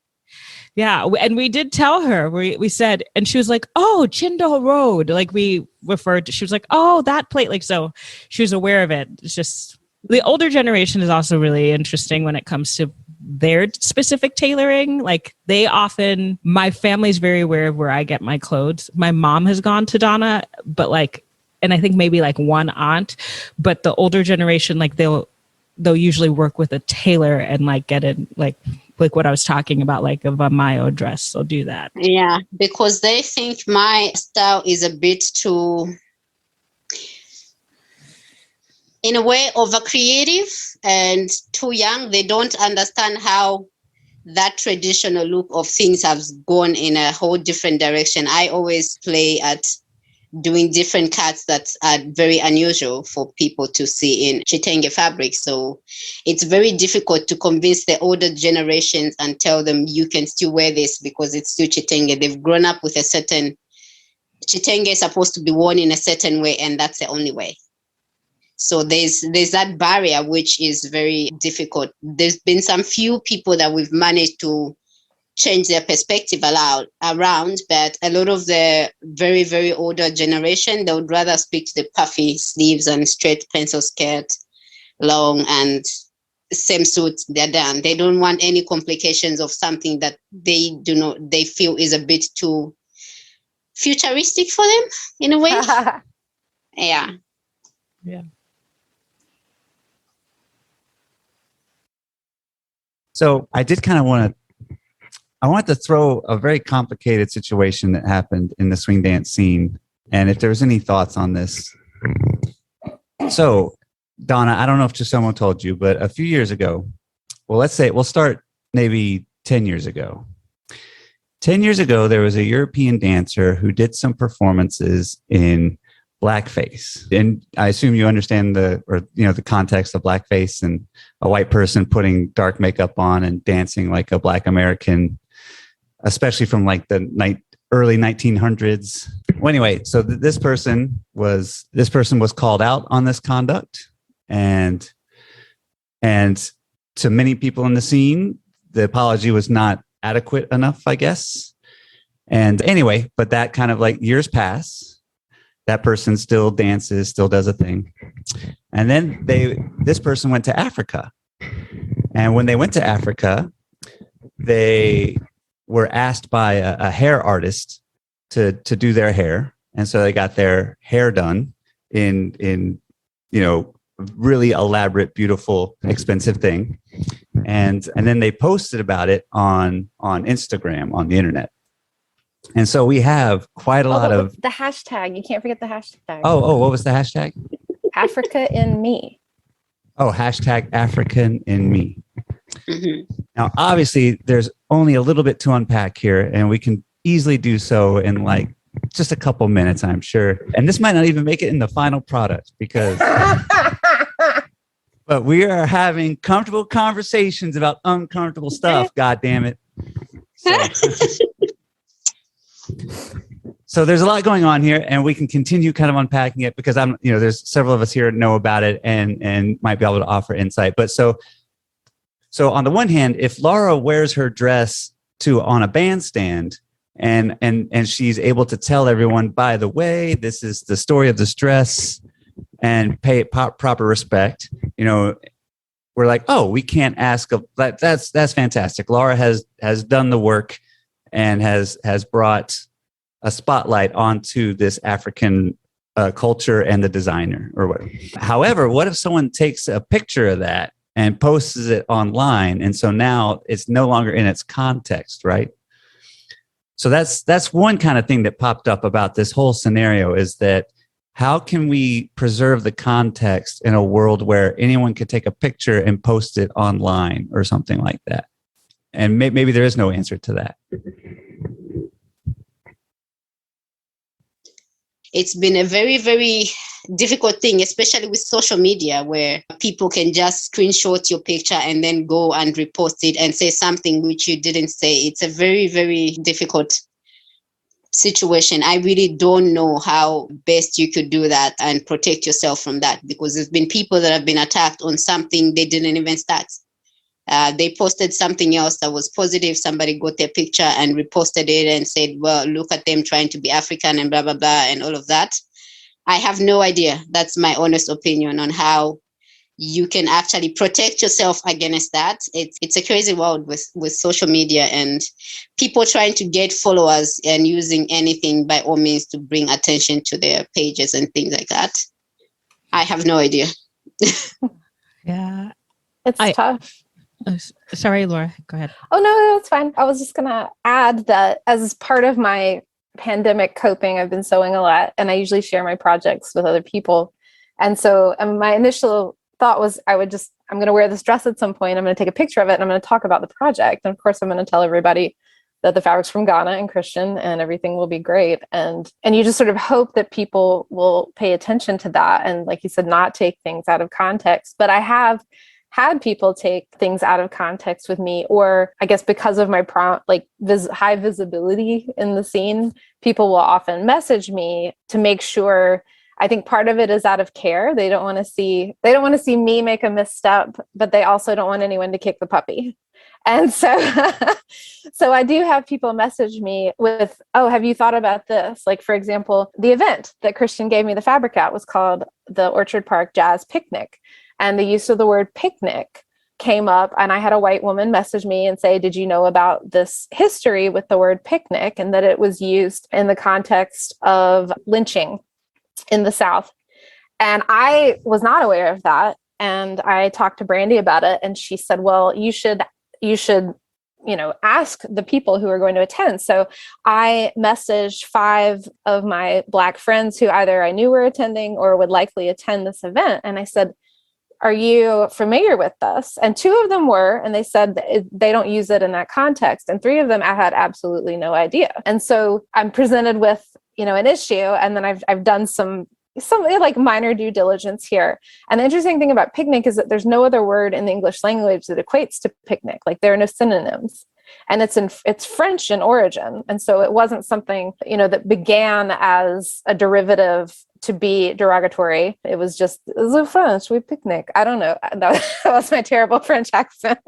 Yeah. And we did tell her, we said, and she was like, oh, Chindo Road. Like we referred to, she was like, oh, that plate. Like, so she was aware of it. It's just the older generation is also really interesting when it comes to their specific tailoring. Like my family's very aware of where I get my clothes. My mom has gone to Donna, but like, and I think maybe like one aunt, but the older generation, like they'll usually work with a tailor and like get it like what I was talking about, like a Mayo dress. They'll do that. Yeah, because they think my style is a bit too, in a way, over creative and too young. They don't understand how that traditional look of things has gone in a whole different direction. I always play at doing different cuts that are very unusual for people to see in chitenge fabric. So it's very difficult to convince the older generations and tell them you can still wear this because it's still chitenge. They've grown up with a certain, chitenge is supposed to be worn in a certain way, and that's the only way. So there's that barrier, which is very difficult. There's been some few people that we've managed to change their perspective around, but a lot of the very, very older generation, they would rather stick to the puffy sleeves and straight pencil skirt, long, and same suit, they're done. They don't want any complications of something that they feel is a bit too futuristic for them in a way. Yeah. Yeah. So I did kind of want to throw a very complicated situation that happened in the swing dance scene. And if there's any thoughts on this. So, Donna, I don't know if just someone told you, but a few years ago, well, let's say we'll start maybe 10 years ago. 10 years ago, there was a European dancer who did some performances in blackface. And I assume you understand the context of blackface and a white person putting dark makeup on and dancing like a Black American especially from like the early 1900s. Well, anyway, so this person was called out on this conduct, and to many people in the scene, the apology was not adequate enough, I guess. And anyway, but that kind of like years pass, that person still dances, still does a thing. And then this person went to Africa. And when they went to Africa, they were asked by a hair artist to do their hair. And so they got their hair done in really elaborate, beautiful, expensive thing. And then they posted about it on Instagram, on the internet. And so we have quite a lot of the hashtag. You can't forget the hashtag. Oh, what was the hashtag? Africa in me. Oh, hashtag African in me. Mm-hmm. Now, obviously, there's only a little bit to unpack here, and we can easily do so in like just a couple minutes, I'm sure. And this might not even make it in the final product because, but we are having comfortable conversations about uncomfortable stuff. God damn it. So there's a lot going on here, and we can continue kind of unpacking it because there's several of us here know about it and might be able to offer insight. But so on the one hand, if Laura wears her dress on a bandstand and she's able to tell everyone, by the way, this is the story of this dress, and pay it proper respect, we're like, oh, we can't ask that's fantastic. Laura has done the work and has brought a spotlight onto this African culture and the designer or whatever. However, what if someone takes a picture of that and posts it online? And so now it's no longer in its context, right? So that's one kind of thing that popped up about this whole scenario, is that how can we preserve the context in a world where anyone could take a picture and post it online or something like that? And maybe there is no answer to that. It's been a very, very difficult thing, especially with social media, where people can just screenshot your picture and then go and repost it and say something which you didn't say. It's a very, very difficult situation. I really don't know how best you could do that and protect yourself from that, because there's been people that have been attacked on something they didn't even start. They posted something else that was positive. Somebody got their picture and reposted it and said, well, look at them trying to be African and blah, blah, blah, and all of that. I have no idea. That's my honest opinion on how you can actually protect yourself against that. It's a crazy world with social media and people trying to get followers and using anything by all means to bring attention to their pages and things like that. I have no idea. Yeah. It's tough. Sorry, Laura, go ahead. Oh, no, that's fine. I was just going to add that as part of my pandemic coping, I've been sewing a lot, and I usually share my projects with other people. And so my initial thought was I'm going to wear this dress at some point. I'm going to take a picture of it and I'm going to talk about the project. And of course, I'm going to tell everybody that the fabric's from Ghana and Christian and everything will be great. And you just sort of hope that people will pay attention to that. And like you said, not take things out of context. But I have had people take things out of context with me, or I guess because of my high visibility in the scene, people will often message me to make sure. I think part of it is out of care. They don't want to see me make a misstep, but they also don't want anyone to kick the puppy. And so, so I do have people message me with, oh, have you thought about this? Like, for example, the event that Christian gave me the fabric at was called the Orchard Park Jazz Picnic. And the use of the word picnic came up, and I had a white woman message me and say, did you know about this history with the word picnic, and that it was used in the context of lynching in the South? And I was not aware of that. And I talked to Brandy about it, and she said, well, you should, ask the people who are going to attend. So I messaged 5 of my Black friends who either I knew were attending or would likely attend this event. And I said, are you familiar with this? And 2 of them were, and they said that they don't use it in that context. And 3 of them, I had absolutely no idea. And so I'm presented with, an issue. And then I've done some like minor due diligence here. And the interesting thing about picnic is that there's no other word in the English language that equates to picnic. Like, there are no synonyms. and it's French in origin. And so it wasn't something, that began as a derivative to be derogatory. It was just, the French, we picnic. I don't know. That was my terrible French accent.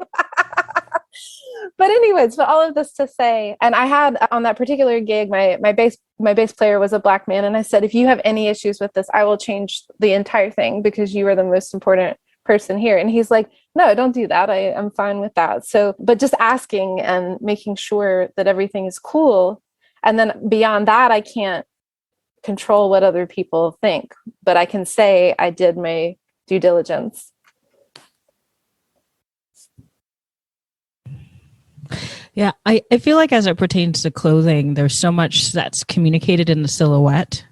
But anyways, but all of this to say, and I had on that particular gig, my bass player was a Black man. And I said, if you have any issues with this, I will change the entire thing because you are the most important person here. And he's like, no, don't do that. I'm fine with that. So, but just asking and making sure that everything is cool. And then beyond that, I can't control what other people think, but I can say I did my due diligence. Yeah, I feel like as it pertains to clothing, there's so much that's communicated in the silhouette.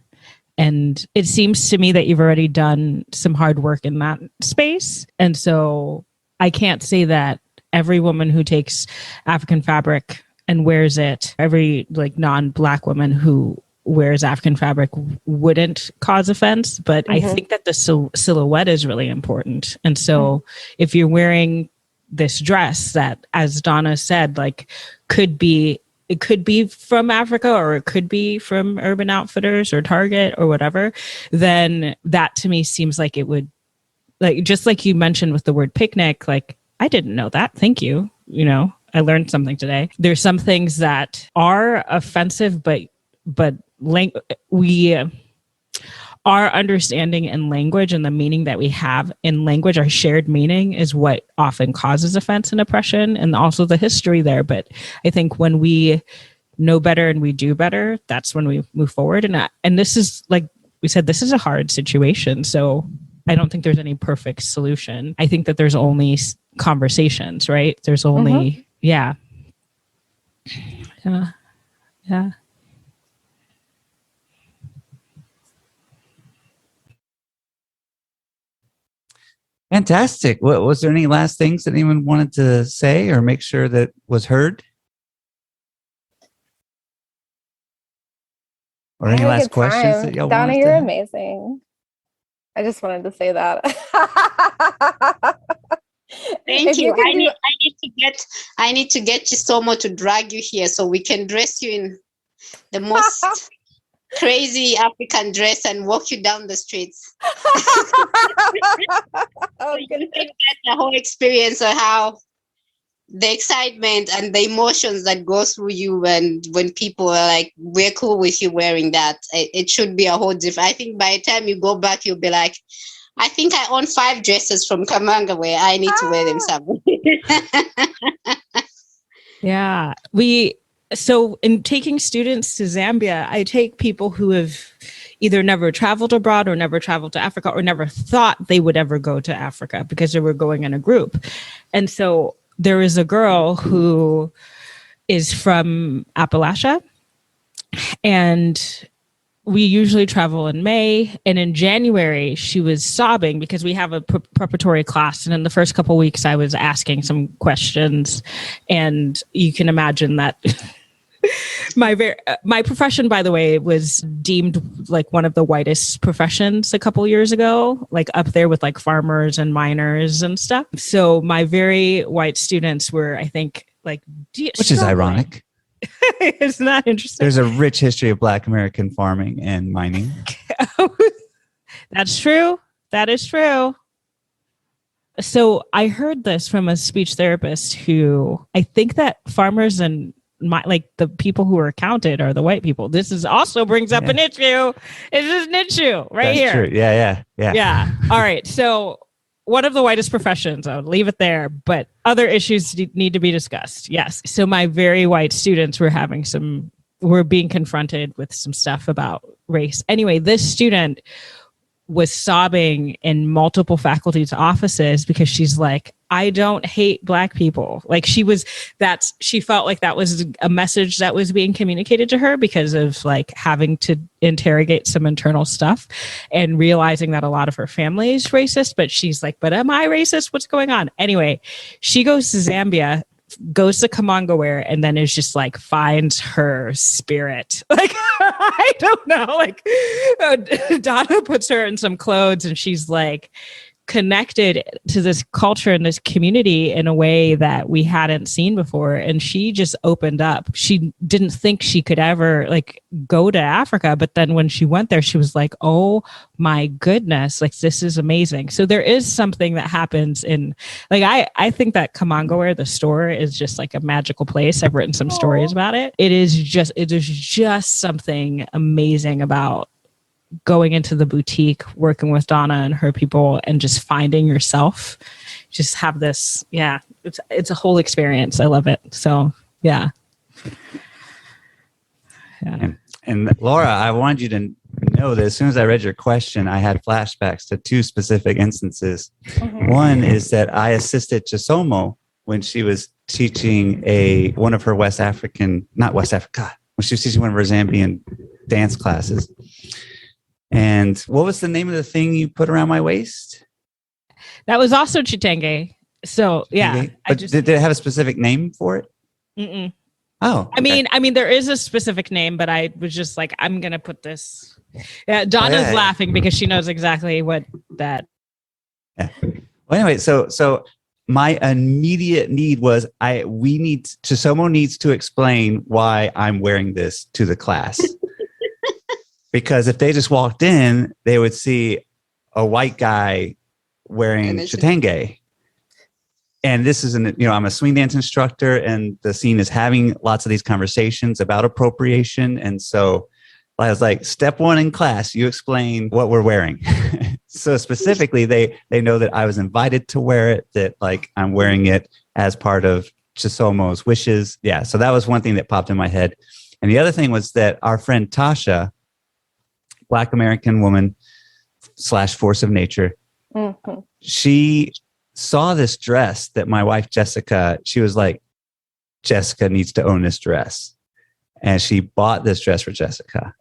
And it seems to me that you've already done some hard work in that space. And so I can't say that every woman who takes African fabric and wears it, every like non-Black woman who wears African fabric wouldn't cause offense. But I think that the silhouette is really important. And so if you're wearing this dress that, as Donna said, like it could be from Africa or it could be from Urban Outfitters or Target or whatever, then that to me seems like it would, like, just like you mentioned with the word picnic, like, I didn't know that. Thank you. I learned something today. There's some things that are offensive, but our understanding in language and the meaning that we have in language, our shared meaning, is what often causes offense and oppression, and also the history there. But I think when we know better and we do better, that's when we move forward. And this is, like we said, this is a hard situation. So I don't think there's any perfect solution. I think that there's only conversations, right? There's only, yeah. Fantastic. Was there any last things that anyone wanted to say or make sure that was heard? Or any last questions that y'all Donna, wanted you're to... amazing. I just wanted to say that. Thank you. I need to get Chisomo to drag you here so we can dress you in the most crazy African dress and walk you down the streets. You can get the whole experience of how the excitement and the emotions that go through you when people are like, we're cool with you wearing that. It should be a whole different. I think by the time you go back, you'll be like, I think I own 5 dresses from Kamanga Wear. I need to wear them somewhere. Yeah. So in taking students to Zambia, I take people who have either never traveled abroad or never traveled to Africa or never thought they would ever go to Africa because they were going in a group. And so there is a girl who is from Appalachia, and we usually travel in May. And in January, she was sobbing because we have a preparatory class. And in the first couple of weeks, I was asking some questions, and you can imagine that my profession, by the way, was deemed like one of the whitest professions a couple years ago, like up there with like farmers and miners and stuff. So my very white students were, I think, like, which is ironic. Isn't that interesting? There's a rich history of Black American farming and mining. That's true. That is true. So I heard this from a speech therapist who, I think that farmers and like the people who are counted are the white people. This is also brings up an issue. This is an issue right here. True. Yeah. All right. So one of the whitest professions, I would leave it there, but other issues need to be discussed. Yes. So my very white students were being confronted with some stuff about race. Anyway, this student was sobbing in multiple faculty's offices because she's like, I don't hate Black people. Like she felt like that was a message that was being communicated to her because of like having to interrogate some internal stuff and realizing that a lot of her family is racist. But she's like, but am I racist? What's going on? Anyway, she goes to Zambia, goes to Kamanga Wear, and then is just like finds her spirit. Like, I don't know. Like Donna puts her in some clothes and she's like, connected to this culture and this community in a way that we hadn't seen before. And she just opened up. She didn't think she could ever like go to Africa. But then when she went there, she was like, oh my goodness, like this is amazing. So there is something that happens in like, I think that Kamanga Wear, the store, is just like a magical place. I've written some stories about it. It is just something amazing about going into the boutique, working with Donna and her people, and just finding yourself. Just have this, it's a whole experience. I love it. So yeah. And Laura, I wanted you to know that as soon as I read your question, I had flashbacks to two specific instances. One is that I assisted Chisomo when she was teaching one of her when she was teaching one of her Zambian dance classes. And what was the name of the thing you put around my waist? That was also chitenge. So yeah. But did it have a specific name for it? Mm-mm. Oh, okay. I mean, there is a specific name, but I was just like, I'm going to put this. Yeah. Donna's laughing because she knows exactly what that. Yeah. Well, anyway, so my immediate need was Chisomo needs to explain why I'm wearing this to the class. Because if they just walked in, they would see a white guy wearing chitenge. And this is I'm a swing dance instructor, and the scene is having lots of these conversations about appropriation. And so I was like, step one in class, you explain what we're wearing. So specifically, they know that I was invited to wear it, that like I'm wearing it as part of Chisomo's wishes. Yeah. So that was one thing that popped in my head. And the other thing was that our friend Tasha, Black American woman / force of nature. Mm-hmm. She saw this dress that my wife, Jessica, she was like, Jessica needs to own this dress. And she bought this dress for Jessica.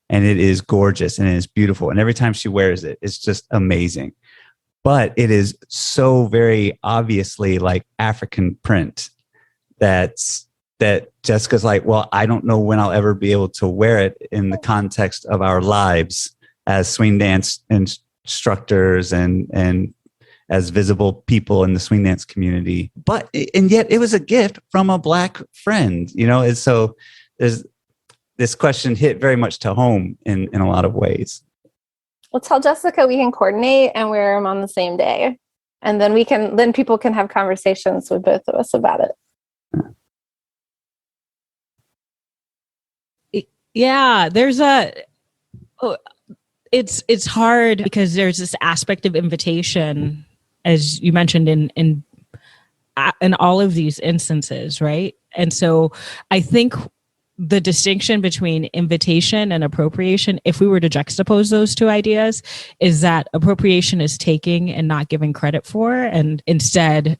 And it is gorgeous and it is beautiful. And every time she wears it, it's just amazing. But it is so very obviously like African print that Jessica's like, well, I don't know when I'll ever be able to wear it in the context of our lives as swing dance instructors and as visible people in the swing dance community. And yet it was a gift from a Black friend, and so this question hit very much to home in a lot of ways. Well, tell Jessica we can coordinate and wear them on the same day. And then people can have conversations with both of us about it. Yeah, it's hard because there's this aspect of invitation, as you mentioned in all of these instances, right? And so I think the distinction between invitation and appropriation, if we were to juxtapose those two ideas, is that appropriation is taking and not giving credit for, and instead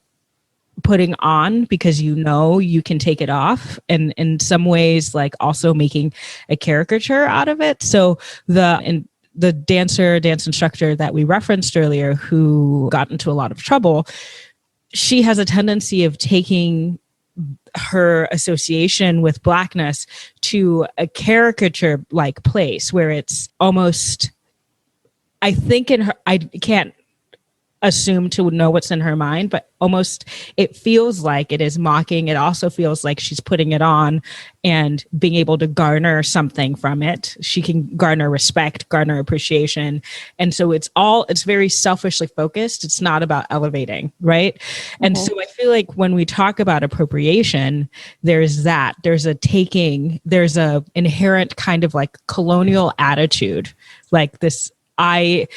putting on because you can take it off, and in some ways like also making a caricature out of it. So the dance instructor that we referenced earlier, who got into a lot of trouble, she has a tendency of taking her association with Blackness to a caricature like place where it's almost, I think I can't assume to know what's in her mind, but almost it feels like it is mocking. It also feels like she's putting it on and being able to garner something from it. She can garner respect, garner appreciation. And so it's very selfishly focused. It's not about elevating, right? Mm-hmm. And so I feel like when we talk about appropriation, there's a taking, there's a inherent kind of like colonial attitude, like this, I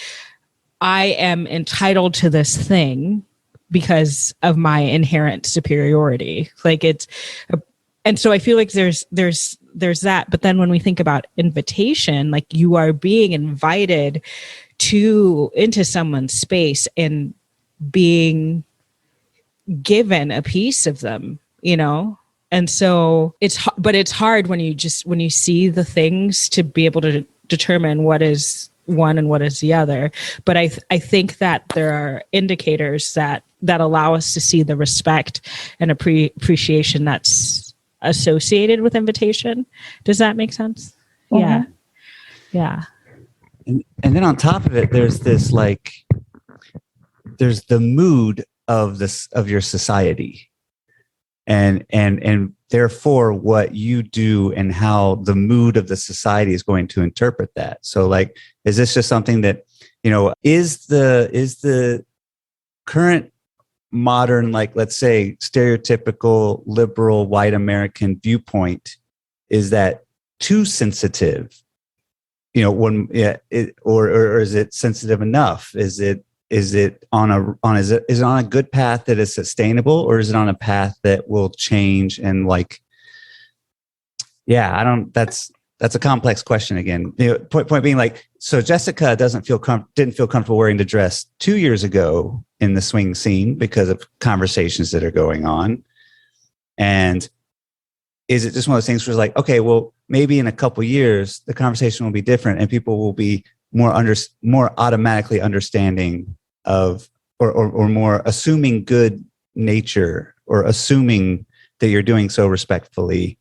am entitled to this thing because of my inherent superiority. And so I feel like there's that. But then when we think about invitation, like you are being invited into someone's space and being given a piece of them, And so it's hard when you see the things to be able to determine what is one and what is the other. But I think that there are indicators that allow us to see the respect and appreciation that's associated with invitation. Does that make sense? Mm-hmm. Yeah. And then on top of it, there's this like there's the mood of your society, and therefore what you do and how the mood of the society is going to interpret that. So like, is this just something that, is the current modern, like, let's say, stereotypical liberal white American viewpoint, is that too sensitive? Or is it sensitive enough? Is it on a good path that is sustainable, or is it on a path that will change? And like, that's a complex question again. Point being, like, so Jessica didn't feel comfortable wearing the dress 2 years ago in the swing scene because of conversations that are going on. And is it just one of those things where it's like, okay, well, maybe in a couple of years the conversation will be different and people will be more automatically understanding of, or more assuming good nature, or assuming that you're doing so respectfully,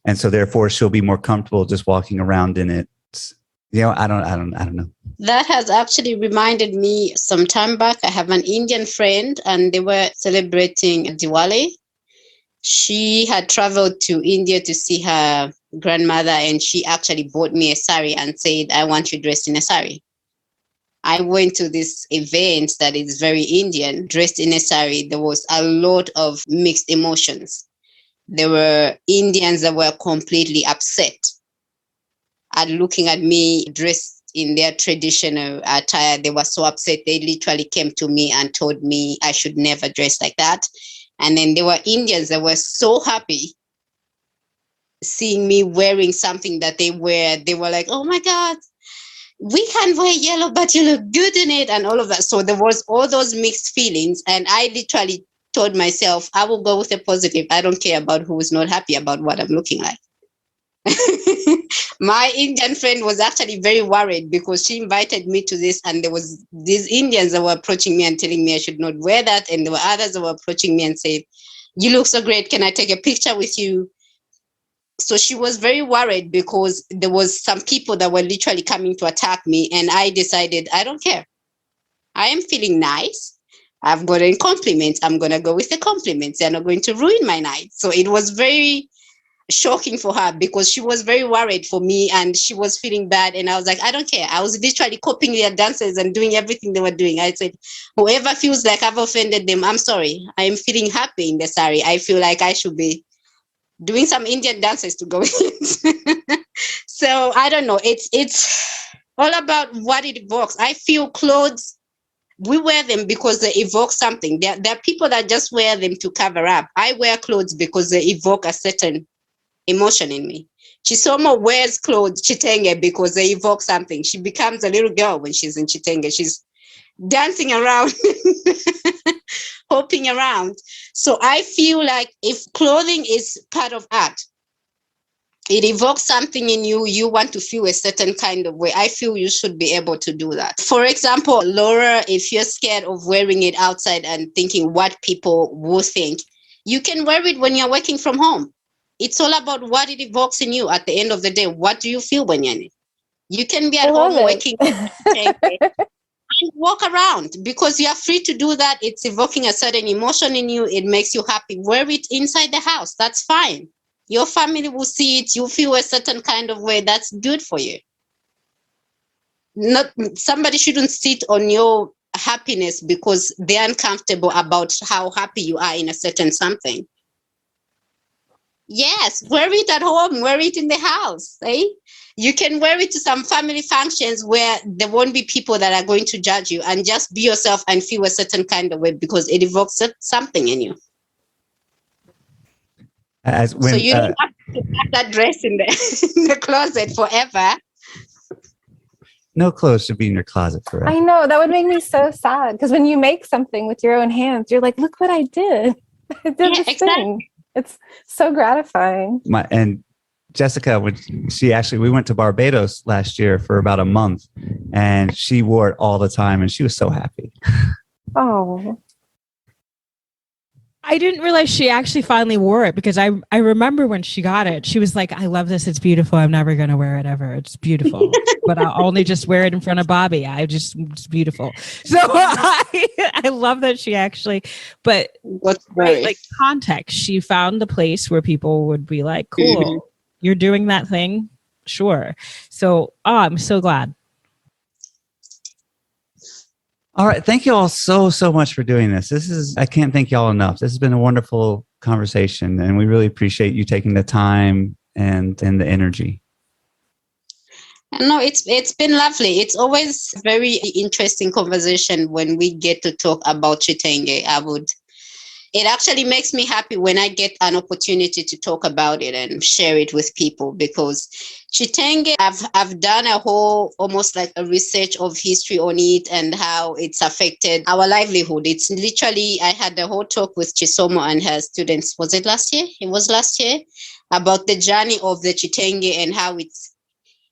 and so therefore she'll be more comfortable just walking around in it. I don't know. That has actually reminded me some time back. I have an Indian friend and they were celebrating Diwali. She had traveled to India to see her grandmother, and she actually bought me a sari and said, I want you dressed in a sari. I went to this event that is very Indian, dressed in a sari. There was a lot of mixed emotions. There were Indians that were completely upset at looking at me dressed in their traditional attire. They were so upset. They literally came to me and told me I should never dress like that. And then there were Indians that were so happy seeing me wearing something that they wear. They were like, oh my God, we can wear yellow, but you look good in it, and all of that. So there was all those mixed feelings. And I literally told myself, I will go with the positive. I don't care about who is not happy about what I'm looking like. My Indian friend was actually very worried because she invited me to this, and there was these Indians that were approaching me and telling me I should not wear that, and there were others that were approaching me and saying, you look so great, can I take a picture with you? So she was very worried because there was some people that were literally coming to attack me, and I decided I don't care. I am feeling nice. I've gotten compliments. I'm going to go with the compliments. They're not going to ruin my night. So it was very shocking for her because she was very worried for me and she was feeling bad. And I was like, I don't care. I was literally copying their dances and doing everything they were doing. I said, whoever feels like I've offended them, I'm sorry. I am feeling happy in the sari. I feel like I should be doing some Indian dances to go with it. So I don't know. It's all about what it evokes. I feel clothes, we wear them because they evoke something. There are people that just wear them to cover up. I wear clothes because they evoke a certain emotion in me. Chisomo wears clothes, chitenge, because they evoke something. She becomes a little girl when she's in chitenge. She's dancing around, hopping around. So I feel like if clothing is part of art, it evokes something in you. You want to feel a certain kind of way. I feel you should be able to do that. For example, Laura, if you're scared of wearing it outside and thinking what people will think, you can wear it when you're working from home. It's all about what it evokes in you at the end of the day. What do you feel when you're in it? You can be at home working and walk around because you are free to do that. It's evoking a certain emotion in you. It makes you happy. Wear it inside the house. That's fine. Your family will see it. You feel a certain kind of way. That's good for you. Not somebody shouldn't sit on your happiness because they're uncomfortable about how happy you are in a certain something. Yes, wear it at home, wear it in the house. Eh? You can wear it to some family functions where there won't be people that are going to judge you, and just be yourself and feel a certain kind of way because it evokes something in you. So you don't have to have that dress in the closet forever. No clothes should be in your closet forever. I know, that would make me so sad because when you make something with your own hands, you're like, look what I did. I did this thing. It's so gratifying. And Jessica, we went to Barbados last year for about a month, and she wore it all the time, and she was so happy. Oh, I didn't realize she actually finally wore it, because I remember when she got it, she was like, I love this. It's beautiful. I'm never going to wear it ever. It's beautiful. But I'll only just wear it in front of Bobby. It's beautiful. So I love that she actually, but right, like context, she found the place where people would be like, cool, you're doing that thing. Sure. So, I'm so glad. All right. Thank you all so much for doing this. I can't thank y'all enough. This has been a wonderful conversation, and we really appreciate you taking the time and the energy. No, it's been lovely. It's always a very interesting conversation when we get to talk about Chitenge. It actually makes me happy when I get an opportunity to talk about it and share it with people, because Chitenge, I've done a whole, almost like a research of history on it and how it's affected our livelihood. It's literally, I had a whole talk with Chisomo and her students. Was it last year? It was last year, about the journey of the Chitenge and how it's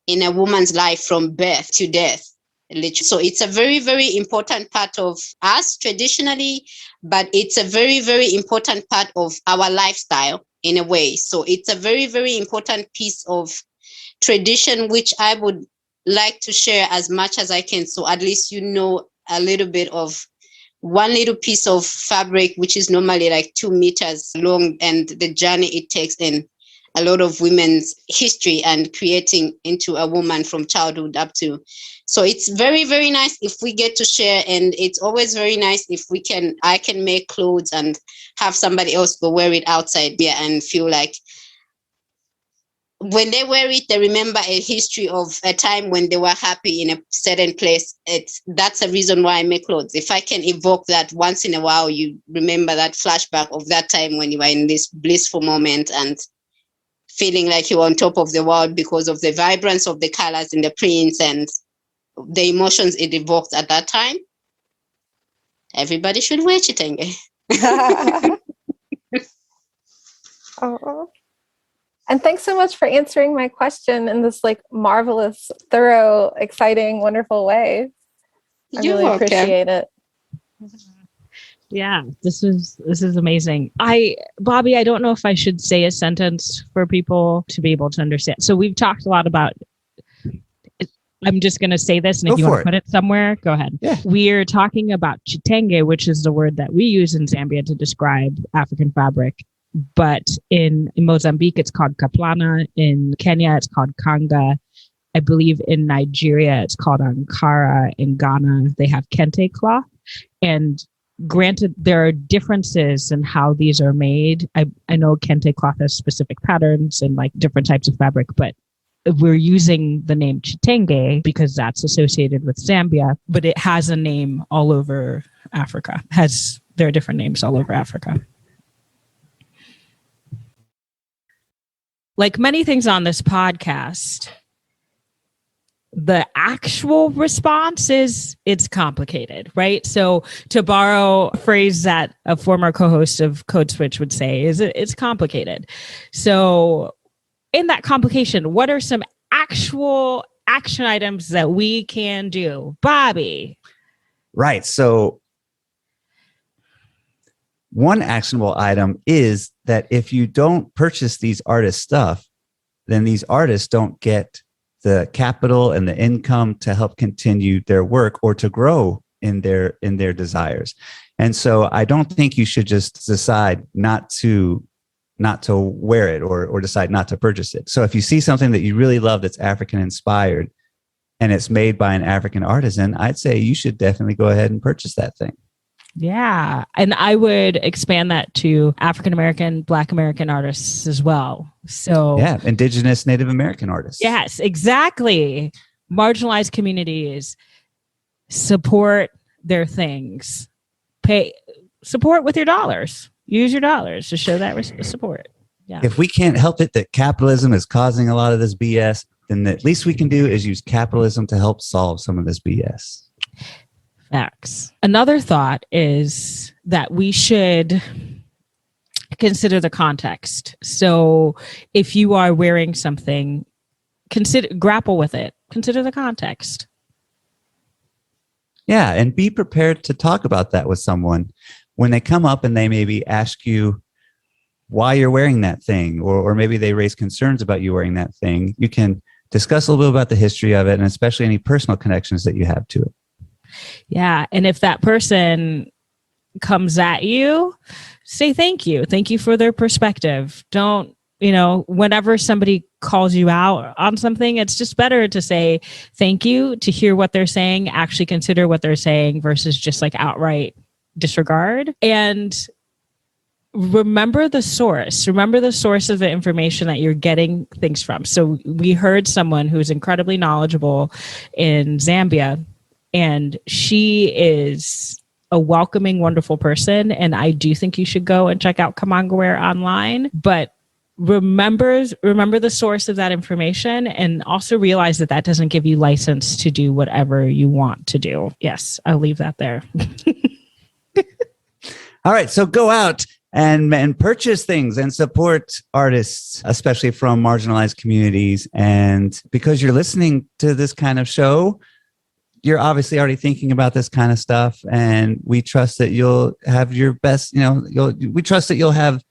in a woman's life from birth to death. So it's a very, very important part of us traditionally, but it's a very, very important part of our lifestyle in a way. So it's a very, very important piece of tradition, which I would like to share as much as I can. So at least you know a little bit of one little piece of fabric, which is normally like 2 meters long, and the journey it takes in a lot of women's history and creating into a woman from childhood up to. So it's very, very nice if we get to share, and it's always very nice if I can make clothes and have somebody else go wear it outside here and feel like when they wear it, they remember a history of a time when they were happy in a certain place. That's a reason why I make clothes. If I can evoke that once in a while, you remember that flashback of that time when you were in this blissful moment and feeling like you're on top of the world because of the vibrance of the colors and the prints and the emotions it evoked at that time. Everybody should wear Chitenge. Oh. And thanks so much for answering my question in this like marvelous, thorough, exciting, wonderful way. I really appreciate it. Yeah, this is amazing. Bobby, I don't know if I should say a sentence for people to be able to understand. So we've talked a lot about, I'm just going to say this, and if you want to put it somewhere, go ahead. Yeah. We're talking about Chitenge, which is the word that we use in Zambia to describe African fabric. But in Mozambique, it's called kaplana. In Kenya, it's called kanga. I believe in Nigeria, it's called Ankara. In Ghana, they have kente cloth. And granted, there are differences in how these are made. I know kente cloth has specific patterns and like different types of fabric, but we're using the name Chitenge because that's associated with Zambia, but it has a name all over Africa. There are different names all over Africa. Like many things on this podcast, the actual response is it's complicated, right? So to borrow a phrase that a former co-host of Code Switch would say, it's complicated. So in that complication, what are some actual action items that we can do? Bobby. Right. So one actionable item is that if you don't purchase these artists' stuff, then these artists don't get the capital and the income to help continue their work or to grow in their desires. And so I don't think you should just decide not to wear it or decide not to purchase it. So if you see something that you really love that's African inspired and it's made by an African artisan, I'd say you should definitely go ahead and purchase that thing. Yeah. And I would expand that to African American, Black American artists as well. So yeah, Indigenous, Native American artists. Yes, exactly. Marginalized communities, support their things. Support with your dollars. Use your dollars to show that support. Yeah. If we can't help it that capitalism is causing a lot of this BS, then the least we can do is use capitalism to help solve some of this BS. Facts. Another thought is that we should consider the context. So if you are wearing something, grapple with it. Consider the context. Yeah, and be prepared to talk about that with someone. when they come up and they maybe ask you why you're wearing that thing, or maybe they raise concerns about you wearing that thing, you can discuss a little bit about the history of it, and especially any personal connections that you have to it. Yeah. And if that person comes at you, say thank you. Thank you for their perspective. Don't, whenever somebody calls you out on something, it's just better to say thank you, to hear what they're saying, actually consider what they're saying versus just like outright disregard. And remember the source of the information that you're getting things from. So we heard someone who's incredibly knowledgeable in Zambia, and she is a welcoming, wonderful person. And I do think you should go and check out Kamanga Wear online, but remember the source of that information, and also realize that doesn't give you license to do whatever you want to do. Yes, I'll leave that there. All right. So go out and purchase things and support artists, especially from marginalized communities. And because you're listening to this kind of show, you're obviously already thinking about this kind of stuff. And we trust that you'll have your best, we trust that you'll have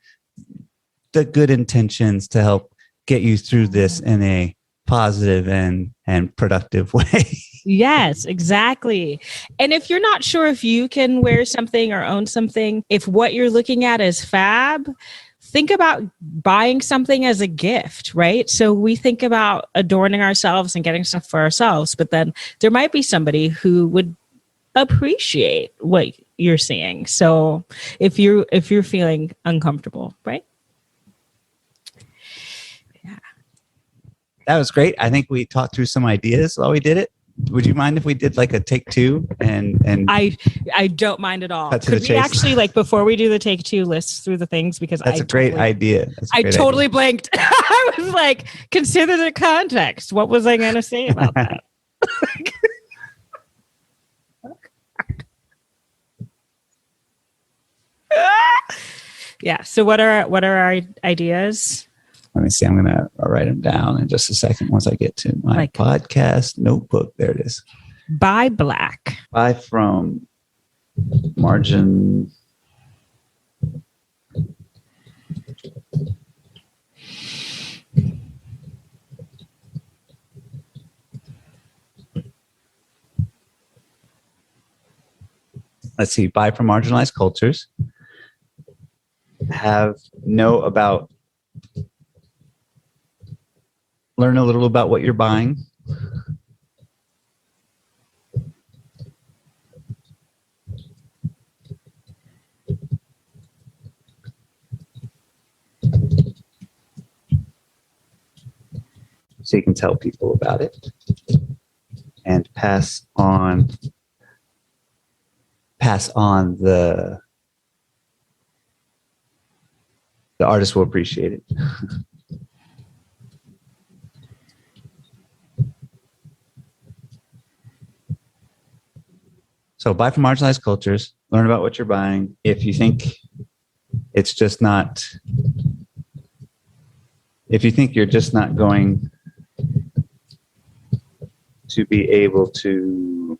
the good intentions to help get you through this in a positive and productive way. Yes, exactly. And if you're not sure if you can wear something or own something, if what you're looking at is fab, think about buying something as a gift, right? So we think about adorning ourselves and getting stuff for ourselves, but then there might be somebody who would appreciate what you're seeing. So if you're feeling uncomfortable, right? Yeah. That was great. I think we talked through some ideas while we did it. Would you mind if we did like a take two and I don't mind at all. Could we actually, like, before we do the take two, list through the things, because that's a great idea. I totally blanked. I was like, consider the context. What was I going to say about that? Yeah. So what are our ideas? Let me see. I'll write them down in just a second once I get to my podcast notebook. There it is. Buy black. Buy from margin. Let's see. Buy from marginalized cultures. Learn a little about what you're buying. So you can tell people about it and pass on the artist will appreciate it. So buy from marginalized cultures, learn about what you're buying. If you think you're just not going to be able to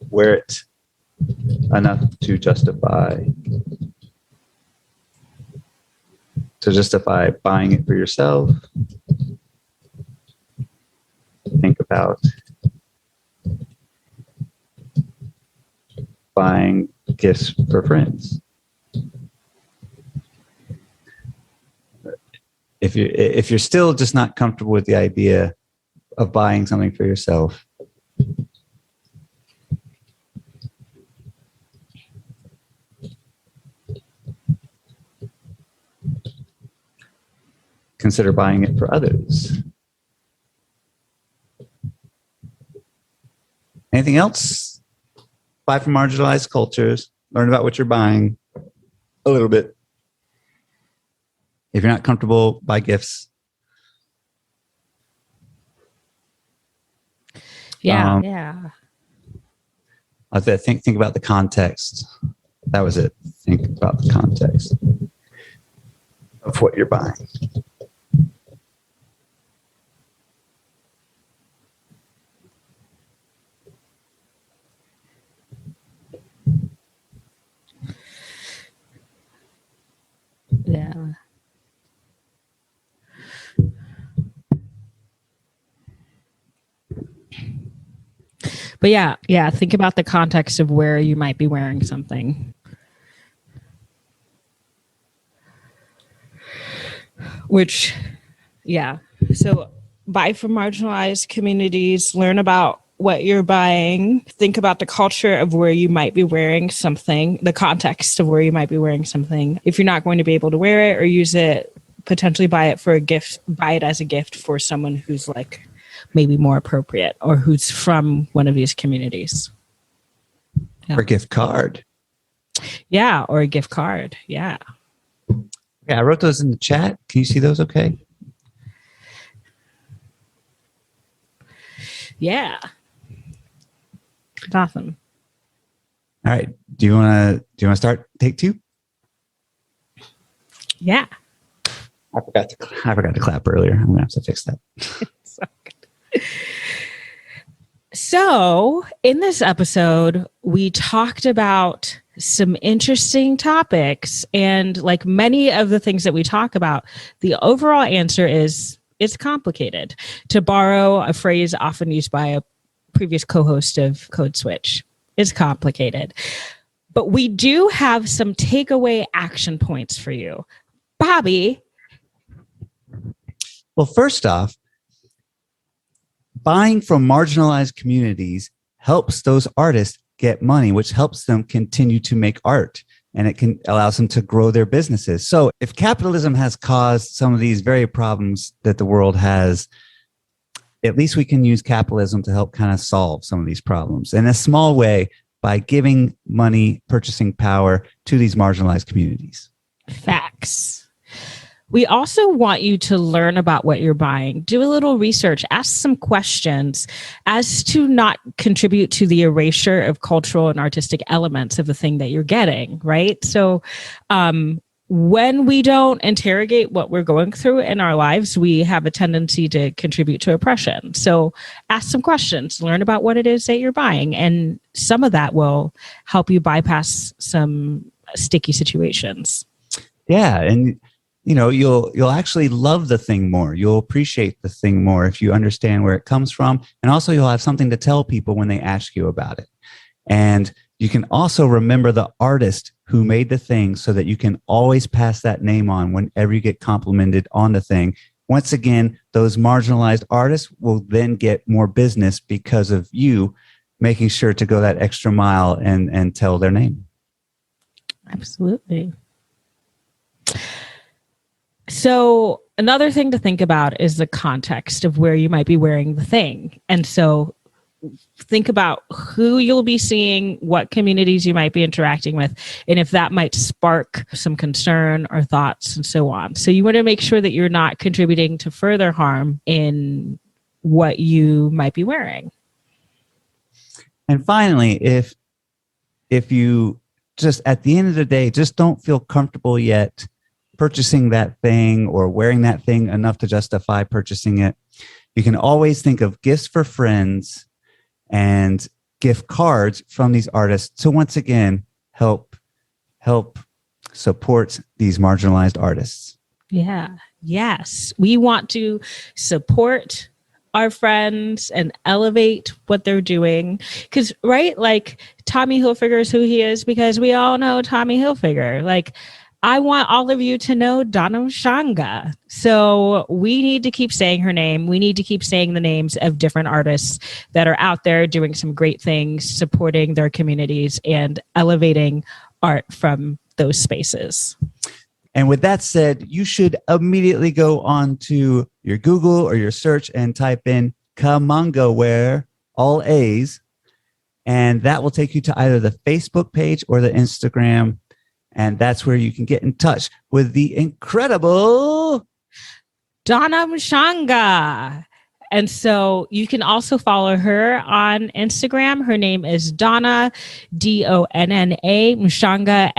wear it enough to justify buying it for yourself, think about buying gifts for friends. If you're still just not comfortable with the idea of buying something for yourself, consider buying it for others. Anything else? Buy from marginalized cultures. Learn about what you're buying a little bit. If you're not comfortable, buy gifts. Yeah, yeah. I think about the context. That was it. Think about the context of what you're buying. Yeah. But yeah, think about the context of where you might be wearing something. Which, yeah. So buy from marginalized communities, learn about what you're buying, think about the culture of where you might be wearing something, the context of where you might be wearing something. If you're not going to be able to wear it or use it, potentially buy it for a gift, buy it as a gift for someone who's like maybe more appropriate or who's from one of these communities. Or a gift card. Yeah, or a gift card. Yeah. Yeah, I wrote those in the chat. Can you see those okay? Yeah. It's awesome. All right. Do you want to start take 2? Yeah. I forgot to clap earlier. I'm going to have to fix that. So good. So, in this episode, we talked about some interesting topics. And like many of the things that we talk about, the overall answer is it's complicated. To borrow a phrase often used by a previous co-host of Code Switch, it's complicated. But we do have some takeaway action points for you. Bobby. Well, first off, buying from marginalized communities helps those artists get money, which helps them continue to make art, and it can allows them to grow their businesses. So if capitalism has caused some of these very problems that the world has, at least we can use capitalism to help kind of solve some of these problems in a small way by giving money, purchasing power to these marginalized communities. Facts. We also want you to learn about what you're buying. Do a little research, ask some questions as to not contribute to the erasure of cultural and artistic elements of the thing that you're getting, right? So when we don't interrogate what we're going through in our lives, we have a tendency to contribute to oppression. So ask some questions, learn about what it is that you're buying, and some of that will help you bypass some sticky situations. Yeah, and you know, you'll actually love the thing more. You'll appreciate the thing more if you understand where it comes from. And also you'll have something to tell people when they ask you about it. And you can also remember the artist who made the thing so that you can always pass that name on whenever you get complimented on the thing. Once again, those marginalized artists will then get more business because of you making sure to go that extra mile and tell their name. Absolutely. So another thing to think about is the context of where you might be wearing the thing. And so think about who you'll be seeing, what communities you might be interacting with, and if that might spark some concern or thoughts and so on. So you want to make sure that you're not contributing to further harm in what you might be wearing. And finally, if you just at the end of the day, just don't feel comfortable yet purchasing that thing or wearing that thing enough to justify purchasing it, you can always think of gifts for friends and gift cards from these artists to once again help support these marginalized artists. Yeah. Yes. We want to support our friends and elevate what they're doing. Because, right, like Tommy Hilfiger is who he is because we all know Tommy Hilfiger. Like, I want all of you to know DONNA M'SHANGA. So we need to keep saying her name. We need to keep saying the names of different artists that are out there doing some great things, supporting their communities and elevating art from those spaces. And with that said, you should immediately go on to your Google or your search and type in Kamanga Wear, all A's, and that will take you to either the Facebook page or the Instagram. And that's where you can get in touch with the incredible DONNA M'SHANGA. And so you can also follow her on Instagram. Her name is Donna, DONNA, M'SHANGA,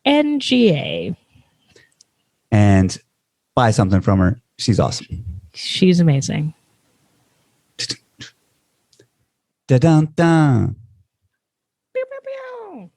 MSHANGA. And buy something from her. She's awesome. She's amazing. Da-dun-dun. Pew, pew, pew.